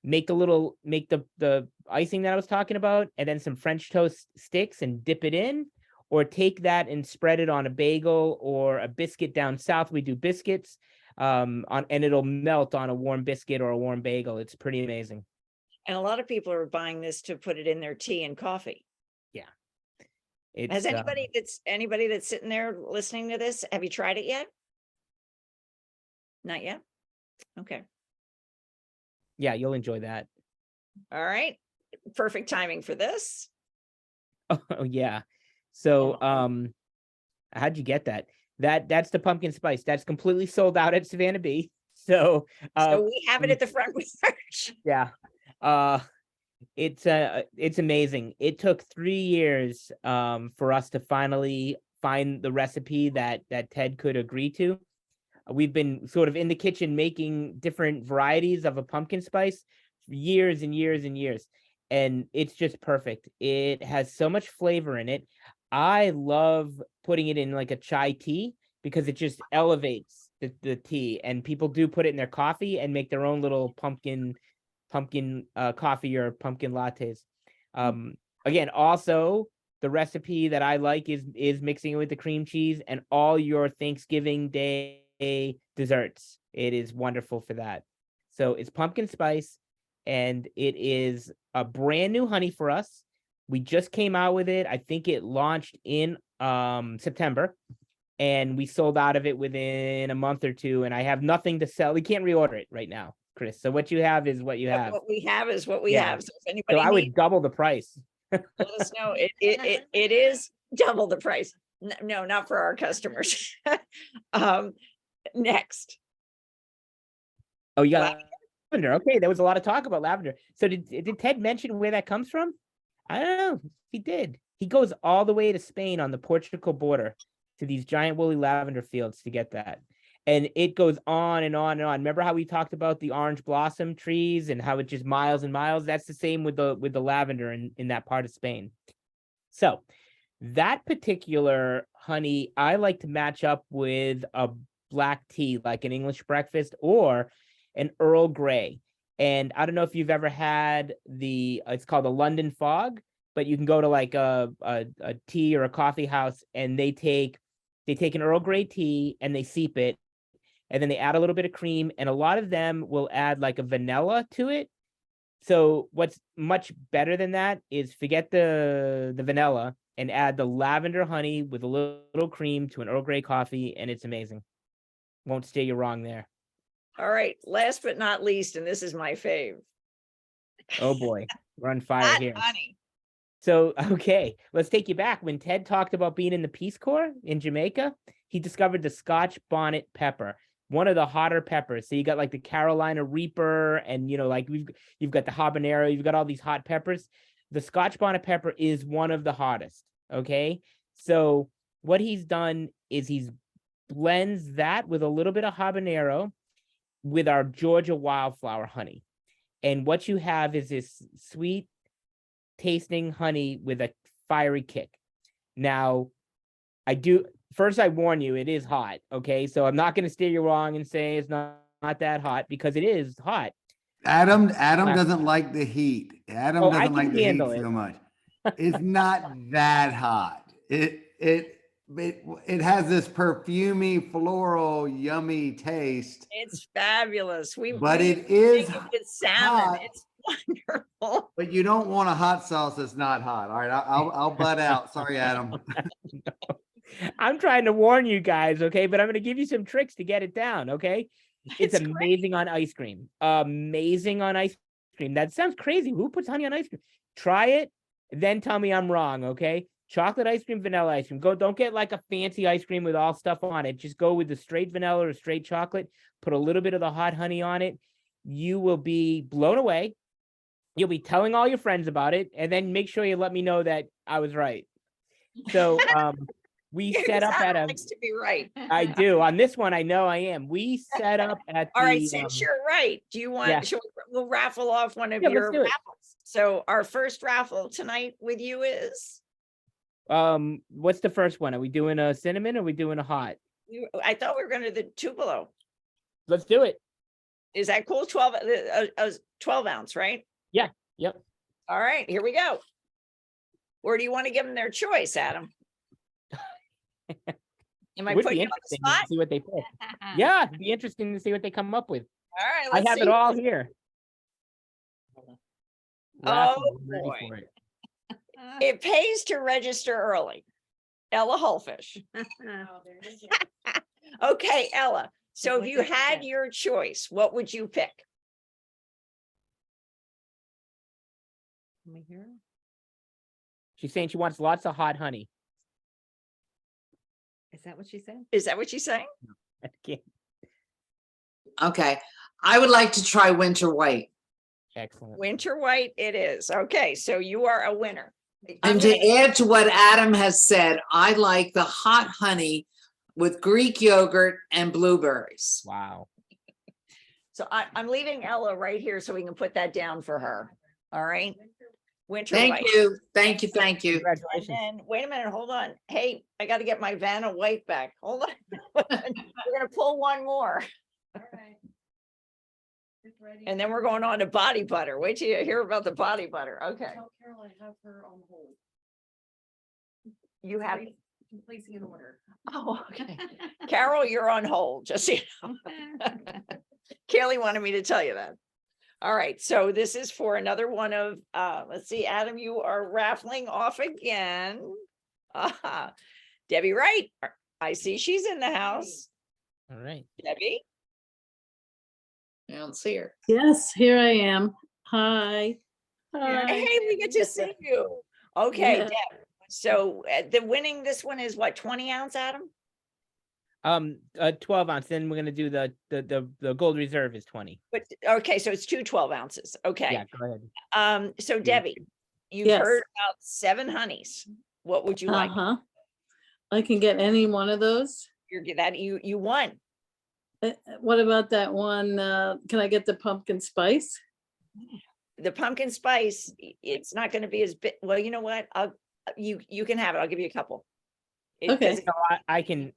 Make the icing that I was talking about, and then some French toast sticks and dip it in, or take that and spread it on a bagel or a biscuit. Down south, we do biscuits, and it'll melt on a warm biscuit or a warm bagel. It's pretty amazing. And a lot of people are buying this to put it in their tea and coffee. Yeah. Has anybody that's sitting there listening to this, have you tried it yet? Not yet? Okay. Yeah, you'll enjoy that. All right. Perfect timing for this. Oh yeah. So how'd you get that? That's the pumpkin spice. That's completely sold out at Savannah Bee. So we have it at the Front Porch. Yeah. It's amazing. It took 3 years for us to finally find the recipe that Ted could agree to. We've been sort of in the kitchen making different varieties of a pumpkin spice for years and years and years. And it's just perfect. It has so much flavor in it. I love putting it in like a chai tea because it just elevates the tea. And people do put it in their coffee and make their own little pumpkin coffee or pumpkin lattes. Again, also the recipe that I like is mixing it with the cream cheese and all your Thanksgiving Day desserts. It is wonderful for that. So it's pumpkin spice, and it is a brand new honey for us. We just came out with it. I think it launched in September, and we sold out of it within a month or two. And I have nothing to sell. We can't reorder it right now, Chris. So what you have is what you have. What we have is what we Yeah. have. So if So anybody I would needs, double the price. let us know. It is double the price. No, not for our customers. Next. Oh, you got lavender. Okay, there was a lot of talk about lavender. So did Ted mention where that comes from? I don't know. He did. He goes all the way to Spain on the Portugal border to these giant woolly lavender fields to get that. And it goes on and on and on. Remember how we talked about the orange blossom trees and how it just miles and miles? That's the same with the lavender in that part of Spain. So that particular honey, I like to match up with a black tea, like an English breakfast or an Earl Grey. And I don't know if you've ever had it's called a London Fog, but you can go to like a tea or a coffee house and they take an Earl Grey tea and they steep it. And then they add a little bit of cream, and a lot of them will add like a vanilla to it. So what's much better than that is forget the vanilla and add the lavender honey with a little cream to an Earl Grey coffee, and it's amazing. Won't steer you wrong there. All right. Last but not least, and this is my fave. Oh boy, we're on fire Hot here. honey. So, okay, let's take you back. When Ted talked about being in the Peace Corps in Jamaica, he discovered the Scotch bonnet pepper, one of the hotter peppers. So you got like the Carolina Reaper, and like you've got the habanero, you've got all these hot peppers. The Scotch bonnet pepper is one of the hottest. Okay, so what he's done is he's blends that with a little bit of habanero with our Georgia wildflower honey. And what you have is this sweet tasting honey with a fiery kick. Now, first I warn you, it is hot. Okay, so I'm not going to steer you wrong and say it's not that hot, because it is hot. Adam doesn't like the heat. Adam I doesn't like can the heat handle it. so much. It's not that hot. It has this perfumey, floral, yummy taste. It's fabulous. But it is with salmon. hot. It's wonderful. But you don't want a hot sauce that's not hot. All right, I'll butt out. Sorry, Adam. I'm trying to warn you guys, okay? But I'm going to give you some tricks to get it down, okay? It's It's amazing on ice cream. Amazing on ice cream. That sounds crazy. Who puts honey on ice cream? Try it, then tell me I'm wrong, okay? Chocolate ice cream, vanilla ice cream. Don't get like a fancy ice cream with all stuff on it. Just go with the straight vanilla or straight chocolate. Put a little bit of the hot honey on it. You will be blown away. You'll be telling all your friends about it, and then make sure you let me know that I was right. So we set up at a. Likes to be right. I do. On this one, I know I am. We set up at All right, the, since you're right, do you want? yeah. We'll raffle off one of Yeah, let's your do it. raffles. So our first raffle tonight with you is. What's the first one? Are we doing a cinnamon or are we doing a hot? I thought we were going to the Tupelo. Let's do it. Is that cool? 12 ounce, right? Yeah. Yep. All right, here we go. Or do you want to give them their choice, Adam? Am I Would putting be you on the interesting to spot? see what they pick. Yeah, it'd be interesting to see what they come up with. All right, I let's have see. it all here. Raffle, Oh, I'm ready boy. for it. It pays to register early. Ella Hullfish. Okay, Ella. So if what you did you had get? your choice, what would you pick? Let me hear. She's saying she wants lots of hot honey. Is that what she said? Is that what she's saying? I can't. Okay, I would like to try winter white. Excellent. Winter white it is. Okay, so you are a winner. I'm And gonna- to add to what Adam has said, I like the hot honey with Greek yogurt and blueberries. Wow. So I'm leaving Ella right here so we can put that down for her. All right. Winter Thank white. you, thank you, thank you. And Congratulations. then, wait a minute, hold on. Hey, I got to get my Vanna White back. Hold on. We're gonna pull one more. And then we're going on to body butter. Wait till you hear about the body butter. Okay. Carol, I have her on hold. You have, Placing an order. oh, okay. Carol, you're on hold, just so you know. Kaylee wanted me to tell you that. All right, so this is for another one of, let's see, Adam, you are raffling off again. Debbie Wright, I see she's in the house. All right. Debbie, I don't see her. Yes, here I am. Hi. Hi. hey, we get to see you. Okay, Yeah. Deb, so the winning, this one is what, 20 ounce, Adam? 12 ounce. Then we're gonna do the gold reserve is 20. But, okay, so it's 12 ounces, okay. Yeah, go ahead. So Debbie, you've Yes. heard about 7 honeys. What would you like? Uh-huh. I can get any one of those. You're that you won. What about that one? Can I get the pumpkin spice? The pumpkin spice, it's not going to be as big. Well, you know what? You can have it. I'll give you a couple. Okay. No, I can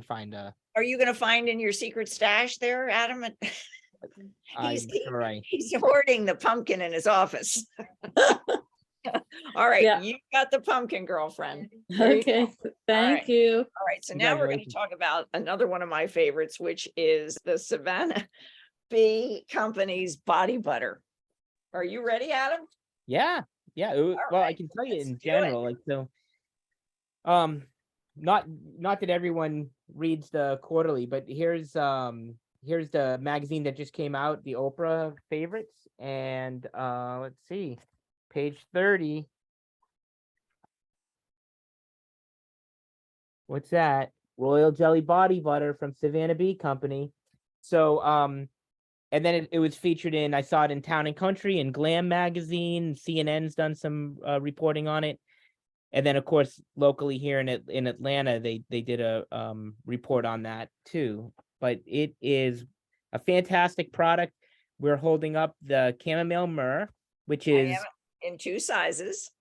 find Are you going to find in your secret stash there, Adam? I'm sure He's hoarding the pumpkin in his office. All right, Yeah. you got the pumpkin, girlfriend. There you go. Okay, thank right. you. All right, so now we're going to Congratulations. talk about another one of my favorites, which is the Savannah Bee Company's body butter. Are you ready, Adam? Yeah. Well, I right, can tell you let's in do it. general, like so. Not that everyone reads the quarterly, but here's the magazine that just came out, the Oprah favorites, and let's see, page 30. What's that? Royal Jelly Body Butter from Savannah Bee Company. So and then it was featured in, I saw it in Town and Country and Glam magazine. CNN's done some reporting on it. And then, of course, locally here in Atlanta, they did a report on that too. But it is a fantastic product. We're holding up the chamomile myrrh, which I is have it in 2 sizes.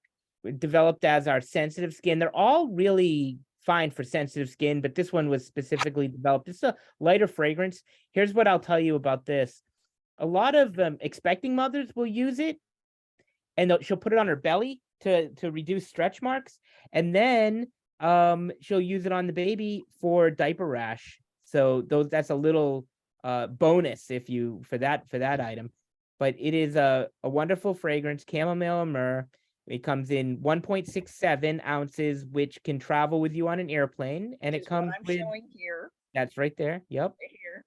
developed as our sensitive skin. They're all really fine for sensitive skin, but this one was specifically developed. It's a lighter fragrance. Here's what I'll tell you about this. A lot of expecting mothers will use it, and she'll put it on her belly to reduce stretch marks, and then she'll use it on the baby for diaper rash. So that's a little bonus if you for that item. But it is a wonderful fragrance, chamomile and myrrh. It comes in 1.67 ounces, which can travel with you on an airplane, and Which it is what comes I'm with showing here, that's right there. Yep. right here.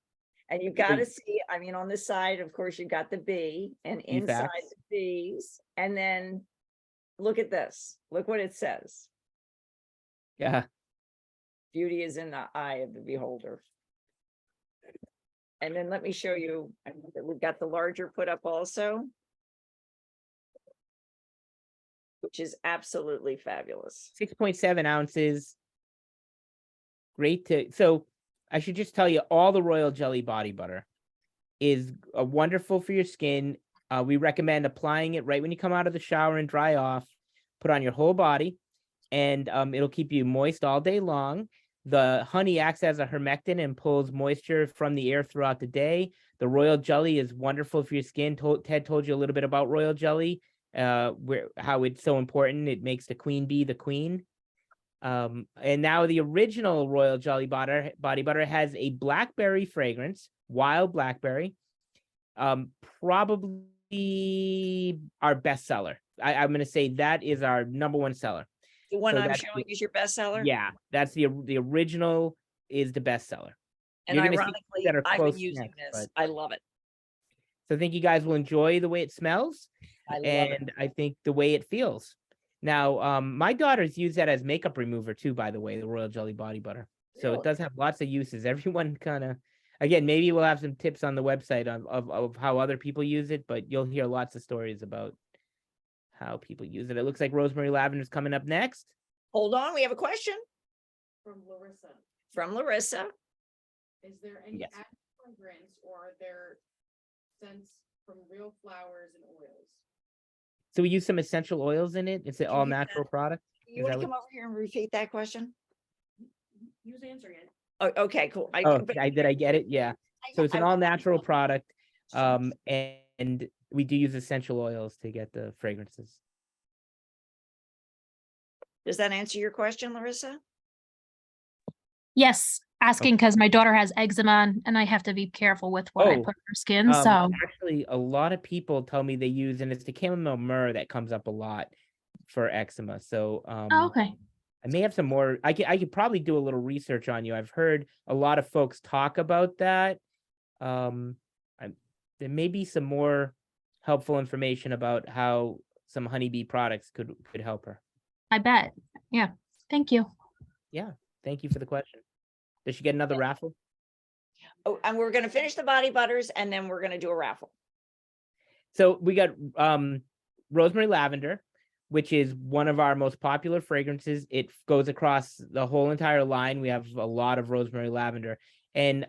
And you've got to see, I mean, on the side, of course, you've got the bee, and inside facts. the bees, and then look at this. Look what it says. Yeah. Beauty is in the eye of the beholder. And then let me show you, I think that we've got the larger put up also, which is absolutely fabulous. 6.7 ounces. Great so I should just tell you, all the Royal Jelly body butter is wonderful for your skin. We recommend applying it right when you come out of the shower and dry off. Put on your whole body, and it'll keep you moist all day long. The honey acts as a humectant and pulls moisture from the air throughout the day. The royal jelly is wonderful for your skin. Ted told you a little bit about royal jelly, how it's so important. It makes the queen bee the queen. And now the original royal jelly body butter has a blackberry fragrance, wild blackberry. Probably our bestseller. I'm going to say that is our #1 seller. The one So I'm that's showing is your bestseller? Yeah, that's the original is the bestseller. And You're gonna see ironically, that are I've been close using next, this. but- I love it. So I think you guys will enjoy the way it smells, I love and it. I think the way it feels. Now, my daughters use that as makeup remover too, by the way, the royal jelly body butter. So Really? it does have lots of uses. Everyone kind of, again, maybe we'll have some tips on the website of how other people use it, but you'll hear lots of stories about how people use it. It looks like rosemary lavender is coming up next. Hold on, we have a question From Larissa. from Larissa. Is there any Yes. active fragrance or are there scents from real flowers and oils? So we use some essential oils in it. It's an Can all you natural product. You Is want that to come over here and repeat that question? He was answering it. Oh, okay, cool. Oh, but did I get it? Yeah. So it's an all natural product. And we do use essential oils to get the fragrances. Does that answer your question, Larissa? Yes, asking because my daughter has eczema and I have to be careful with what I Oh, put on her skin. So Actually, a lot of people tell me they use, and it's the chamomile myrrh that comes up a lot for eczema. So oh, okay. I may have some more. I could probably do a little research on you. I've heard a lot of folks talk about that. There may be some more helpful information about how some honeybee products could help her. I bet. Yeah. Thank you. Yeah. Thank you for the question. Does she get another raffle? Oh, and we're gonna finish the body butters and then we're gonna do a raffle. So we got rosemary lavender, which is one of our most popular fragrances. It goes across the whole entire line. We have a lot of rosemary lavender, and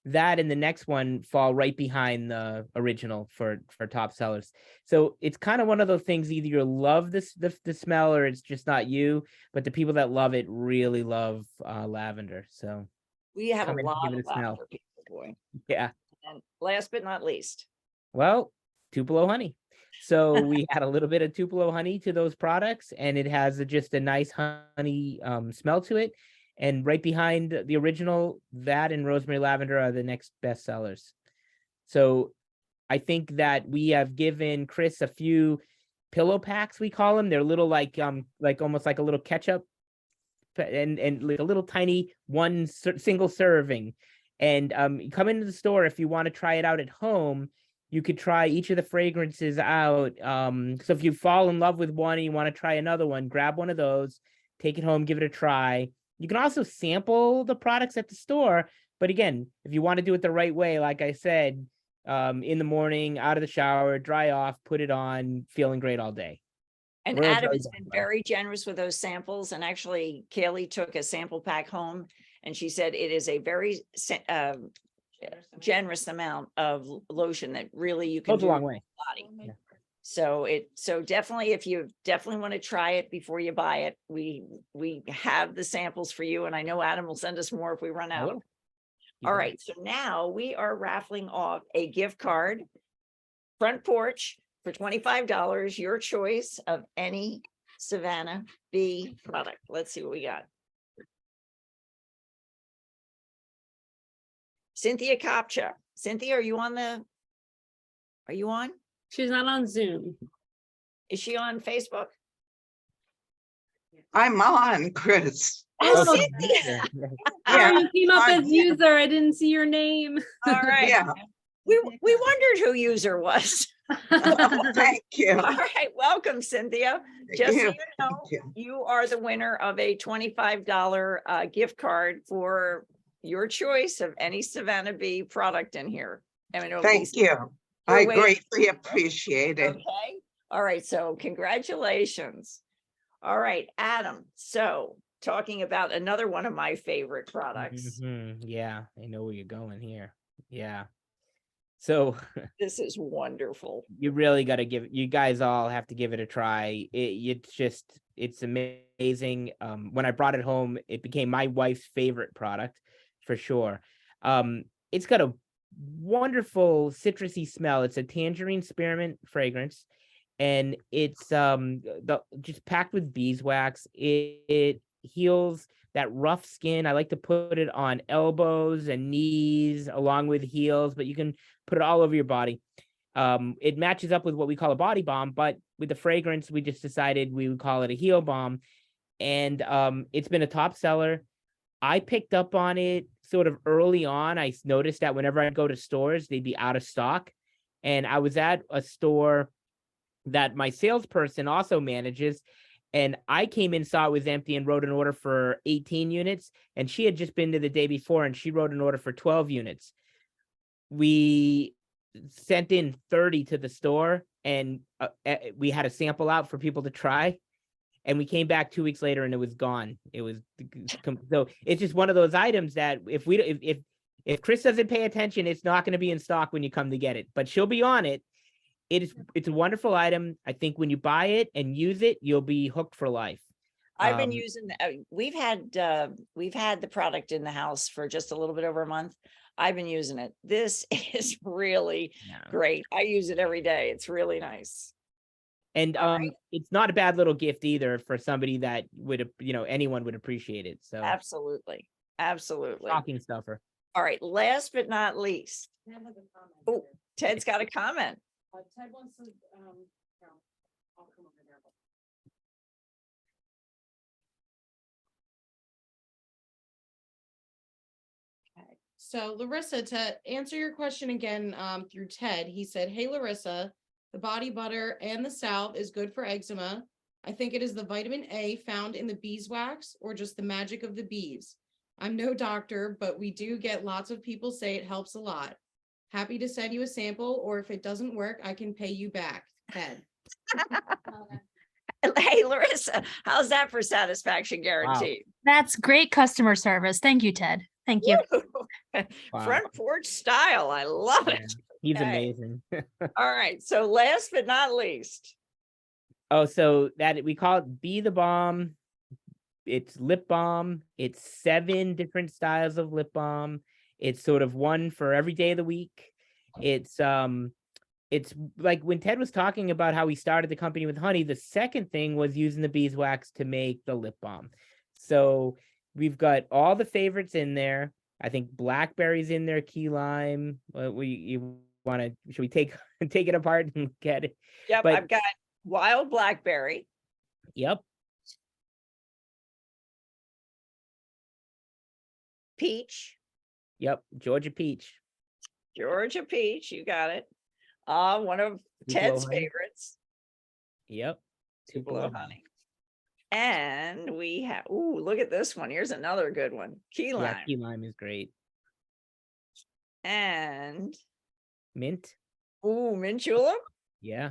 that and the next one fall right behind the original for top sellers. So it's kind of one of those things, either you love the smell or it's just not you, but the people that love it really love lavender. So We have a come in and lot give of it a smell. lavender people, boy. Yeah. And last but not least, Well, Tupelo honey. So we add a little bit of Tupelo honey to those products, and it has just a nice honey smell to it. And right behind the original, that and rosemary lavender are the next best sellers. So I think that we have given Chris a few pillow packs, we call them. They're little like almost like a little ketchup and like a little tiny single serving. And come into the store if you want to try it out at home. You could try each of the fragrances out. So if you fall in love with one and you want to try another one, grab one of those, take it home, give it a try. You can also sample the products at the store. But again, if you want to do it the right way, like I said, in the morning, out of the shower, dry off, put it on, feeling great all day. and We're Adam very has been done. very generous with those samples. And actually, Kaylee took a sample pack home and she said it is a very generous amount of lotion that really you can Goes a do long to way. the body. Yeah. So definitely, if you definitely want to try it before you buy it, we have the samples for you. And I know Adam will send us more if we run I out. will. You All bet. right, so now we are raffling off a gift card, Front Porch, for $25, your choice of any Savannah bee product. Let's see what we got. Cynthia Kopcha. Cynthia, are you on? She's not on Zoom. Is she on Facebook? I'm on, Chris. Oh, Oh, Cynthia. Oh, you came up I'm as here. user. I didn't see your name. All right. Yeah. We wondered who user was. Thank you. All right, welcome, Cynthia. Thank Just so you. you know, Thank you. you are the winner of a $25 gift card for your choice of any Savannah Bee product in here. I mean, it'll be Thank you. I You're waiting. greatly appreciate it. Okay, all right, so congratulations. All right, Adam, so talking about another one of my favorite products. Mhm. Yeah, I know where you're going here. Yeah. So This is wonderful. you really got to you guys all have to give it a try. It's amazing. When I brought it home, it became my wife's favorite product for sure. It's got a wonderful citrusy smell. It's a tangerine spearmint fragrance, and it's just packed with beeswax. It heals that rough skin. I like to put it on elbows and knees along with heels, but you can put it all over your body. It matches up with what we call a body balm, but with the fragrance, we just decided we would call it a heel balm. And it's been a top seller. I picked up on it sort of early on. I noticed that whenever I'd go to stores, they'd be out of stock. And I was at a store that my salesperson also manages, And I came in, saw it was empty, and wrote an order for 18 units. And she had just been to the day before, and she wrote an order for 12 units. We sent in 30 to the store, and we had a sample out for people to try. And we came back 2 weeks later, and it was gone. It was so it's just one of those items that if Chris doesn't pay attention, it's not going to be in stock when you come to get it. But she'll be on it. It's a wonderful item. I think when you buy it and use it, you'll be hooked for life. I've been using, we've had the product in the house for just a little bit over a month. I've been using it. This is really great. I use it every day. It's really nice. And it's not a bad little gift either for somebody that would, anyone would appreciate it. So Absolutely. Absolutely. stocking stuffer. All right. Last but not least. Oh, Ted's got a comment. Ted wants to, I'll come over there. Okay, so Larissa, to answer your question again, through Ted, he said, "Hey Larissa, the body butter and the salve is good for eczema. I think it is the vitamin A found in the beeswax or just the magic of the bees. I'm no doctor, but we do get lots of people say it helps a lot. Happy to send you a sample, or if it doesn't work, I can pay you back." Ted. Hey, Larissa, how's that for satisfaction guaranteed? That's great customer service. Thank you, Ted. Thank you. Front porch style. I love it. He's Okay. amazing. All right. So last but not least. Oh, so that we call it Be the Balm. It's lip balm. It's 7 different styles of lip balm. It's sort of one for every day of the week. It's like when Ted was talking about how he started the company with honey, the second thing was using the beeswax to make the lip balm. So we've got all the favorites in there. I think blackberry's in there, key lime. Should we take it apart and get it? Yep, But- I've got wild blackberry. Yep. Peach. Yep. Georgia peach. Georgia peach. You got it. One of Ted's honey. favorites. Yep. Tupelo honey. And we have, ooh, look at this one. Here's another good one. Key lime. Yeah, key lime is great. And Mint. ooh, mint julep. Yeah.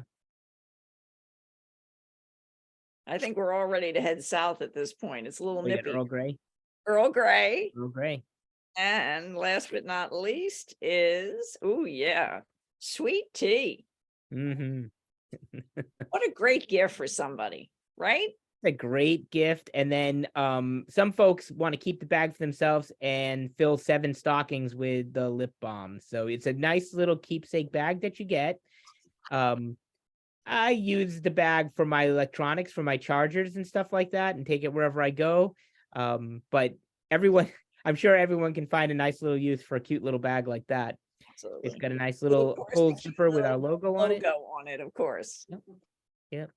I think we're all ready to head south at this point. It's a little We got nippy. Earl Grey. Earl Grey. Earl Grey. And last but not least is, ooh, yeah, sweet tea. Mm-hmm. What a great gift for somebody, right? A great gift. And then some folks want to keep the bag for themselves and fill 7 stockings with the lip balm. So it's a nice little keepsake bag that you get. I use the bag for my electronics, for my chargers and stuff like that, and take it wherever I go. But I'm sure everyone can find a nice little use for a cute little bag like that. Absolutely. It's got a nice Of little course, full the cute zipper with our little logo on it. Logo on it, of course. Yep.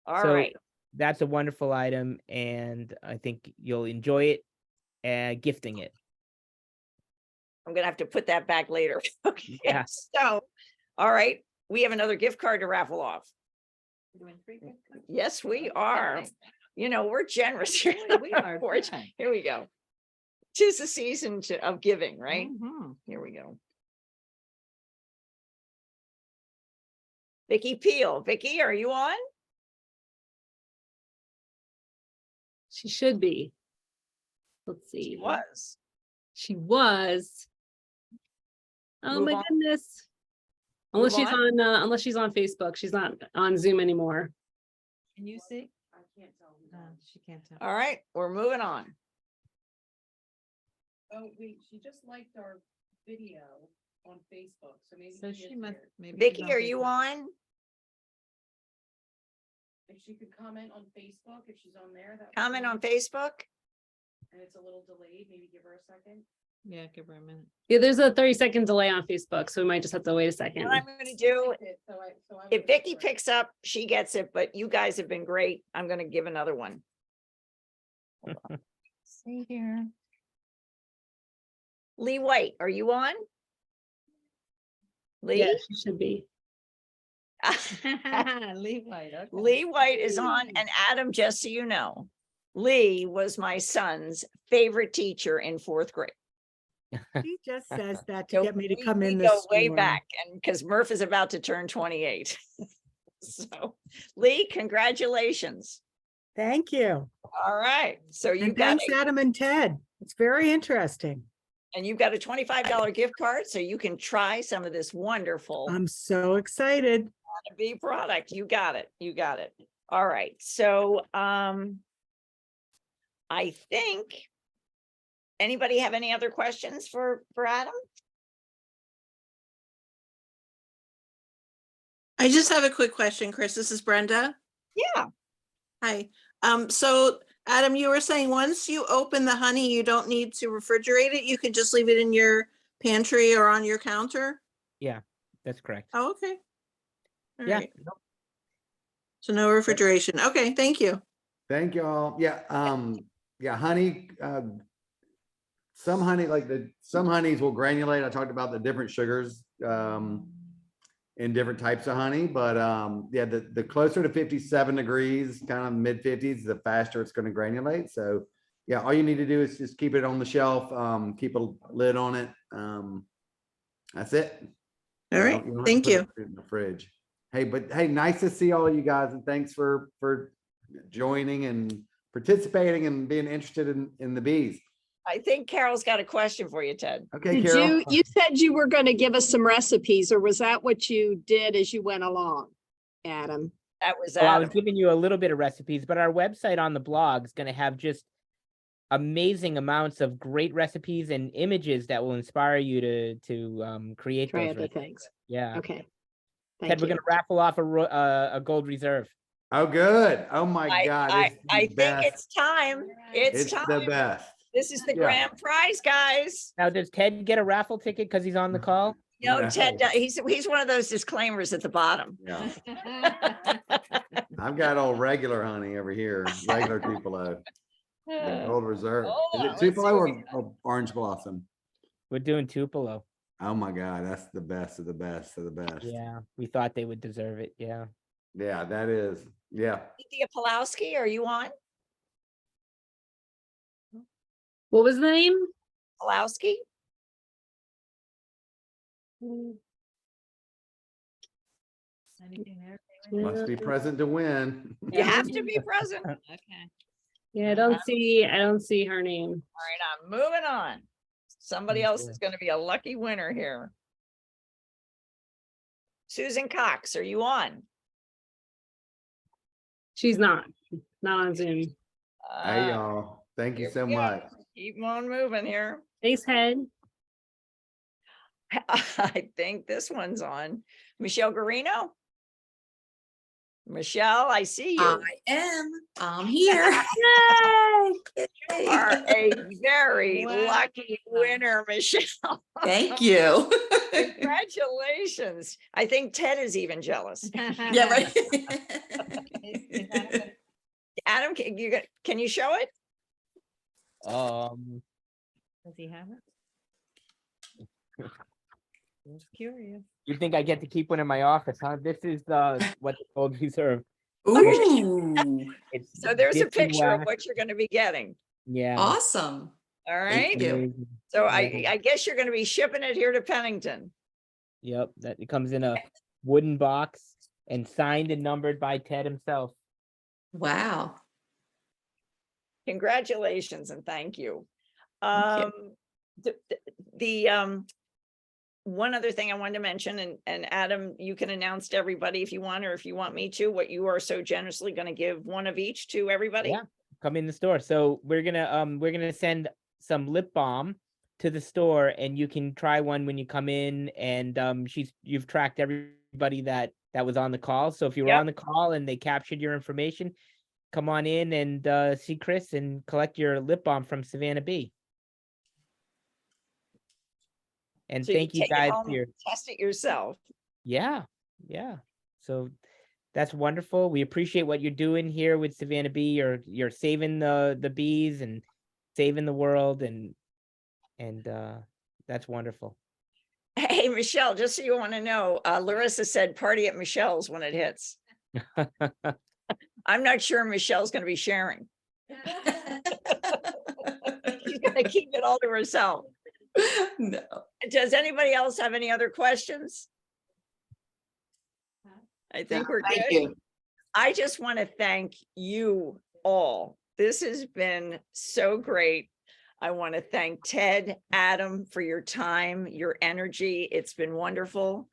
All So right. that's a wonderful item, and I think you'll enjoy it gifting it. I'm gonna have to put that back later. Okay. Yeah. So, all right, we have another gift card to raffle off. Yes, we are. You know, we're generous here. We are. Porch. Here we go. 'Tis the season of giving, right? Mhm. Here we go. Vicky Peel. Vicky, are you on? She should be. Let's see. She was. She was. Oh Move my on. goodness. Unless Move she's on unless she's on Facebook. She's not on Zoom anymore. Can you see? I can't tell. She can't tell. All right, we're moving on. Oh, wait, she just liked our video on Facebook, so maybe. So she must, maybe. Vicky, are you on? If she could comment on Facebook, if she's on there, that. Comment on Facebook? And it's a little delayed, maybe give her a second. Yeah, give her a minute. Yeah, there's a 30-second delay on Facebook, so we might just have to wait a second. What I'm gonna do, So I if would- Vicky picks up, she gets it, but you guys have been great. I'm gonna give another one. See here. Lee White, are you on? Lee? Yeah, she should be. Lee White is on, and Adam, just so you know, Lee was my son's favorite teacher in 4th grade. He just says that to So get me to we- come we in go this way morning. back, and because Murph is about to turn 28. So, Lee, congratulations. Thank you. All right, so you And got thanks, Adam and Ted. It's very interesting. and you've got a $25 gift card, so you can try some of this wonderful I'm so excited. bee product. You got it. You got it. All right. So I think anybody have any other questions for Adam? I just have a quick question, Chris. This is Brenda. Yeah. Hi. So Adam, you were saying once you open the honey, you don't need to refrigerate it. You can just leave it in your pantry or on your counter. Yeah, that's correct. Oh, okay. All Yeah. right. So no refrigeration. Okay, thank you. Thank y'all. Yeah, yeah, honey, some honey, some honeys will granulate. I talked about the different sugars in different types of honey, but yeah, the closer to 57 degrees, kind of mid 50s, the faster it's going to granulate. So yeah, all you need to do is just keep it on the shelf, keep a lid on it. That's it. All right, You don't have to thank put you. it in the fridge. Hey, but hey, nice to see all of you guys, and thanks for joining and participating and being interested in the bees. I think Carol's got a question for you, Ted. Okay, Did Carol. you said you were going to give us some recipes, or was that what you did as you went along, Adam? That was So I was Adam. giving you a little bit of recipes, but our website on the blog is going to have just amazing amounts of great recipes and images that will inspire you to create Try those other recipes. things. Yeah. Okay. Ted, Thank we're you. going to raffle off a gold reserve. Oh, good. Oh my God. I It's the think best. it's time. It's It's time. the best. This is the Yeah. grand prize, guys. Now, does Ted get a raffle ticket because he's on the call? No, No. Ted, he's one of those disclaimers at the bottom. Yeah. I've got all regular honey over here, regular Tupelo, the gold reserve. Hold Is on, it let's see Tupelo what or orange blossom? We're doing Tupelo. Oh my God, that's the best of the best of the best. Yeah, we thought they would deserve it. Yeah. Yeah, that is. Yeah. Cynthia Pulowski, are you on? What was the name? Pulowski? Must be present to win. You have to be present. All Yeah, I don't see her name. right, I'm moving on. Somebody else is going to be a lucky winner here. Susan Cox, are you on? She's not on Zoom. Hey, y'all. Thank you here so we go. much. Keep on moving here. Thanks, Head. I think this one's on. Michelle Garino? Michelle, I see you. I'm here. You are a very lucky winner, Michelle. Thank you. Congratulations. I think Ted is even jealous. Yeah, right. Adam, can you show it? Does he have it? Just curious. You think I get to keep one in my office, huh? This is what the gold reserve. Ooh, It's So there's a dipped in picture of wax. what you're going to be getting. Yeah. awesome. All right. Thank you. Amazing. So Yeah. I guess you're going to be shipping it here to Pennington. Yep. That it comes in a wooden box and signed and numbered by Ted himself. Wow. Congratulations and thank you. Thank The one other thing I wanted to mention, and Adam, you can announce to everybody if you want, or if you want me to, what you are so generously going to give one of each to everybody. Yeah. Come in the store. So we're gonna send some lip balm to the store, and you can try one when you come in. And you've tracked everybody that was on the call. So if you were Yep. on the call and they captured your information, come on in and see Chris and collect your lip balm from Savannah Bee. And So thank you take it guys home for your and test it yourself. yeah. So that's wonderful. We appreciate what you're doing here with Savannah Bee. You're saving the bees and saving the world, and that's wonderful. Hey, Michelle, just so you want to know, Larissa said party at Michelle's when it hits. I'm not sure Michelle's going to be sharing. She's going to keep it all to herself. No. Does anybody else have any other questions? I think we're Thank good. you. I just want to thank you all. This has been so great. I want to thank Ted, Adam, for your time, your energy. It's been wonderful.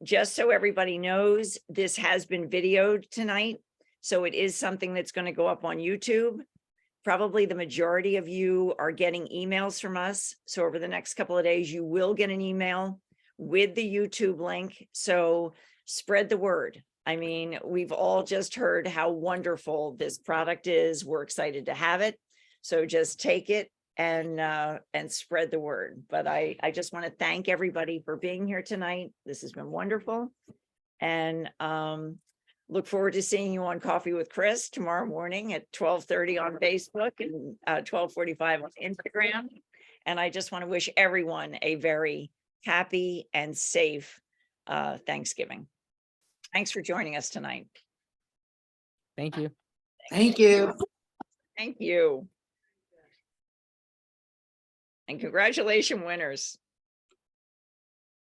Just so everybody knows, this has been videoed tonight. So it is something that's going to go up on YouTube. Probably the majority of you are getting emails from us. So over the next couple of days, you will get an email with the YouTube link. So spread the word. I mean, we've all just heard how wonderful this product is. We're excited to have it. So just take it and spread the word. But I just want to thank everybody for being here tonight. This has been wonderful. And look forward to seeing you on Coffee with Chris tomorrow morning at 12:30 on Facebook and 12:45 on Instagram. And I just want to wish everyone a very happy and safe Thanksgiving. Thanks for joining us tonight. Thank you. Thank you. Thank you. And congratulations, winners.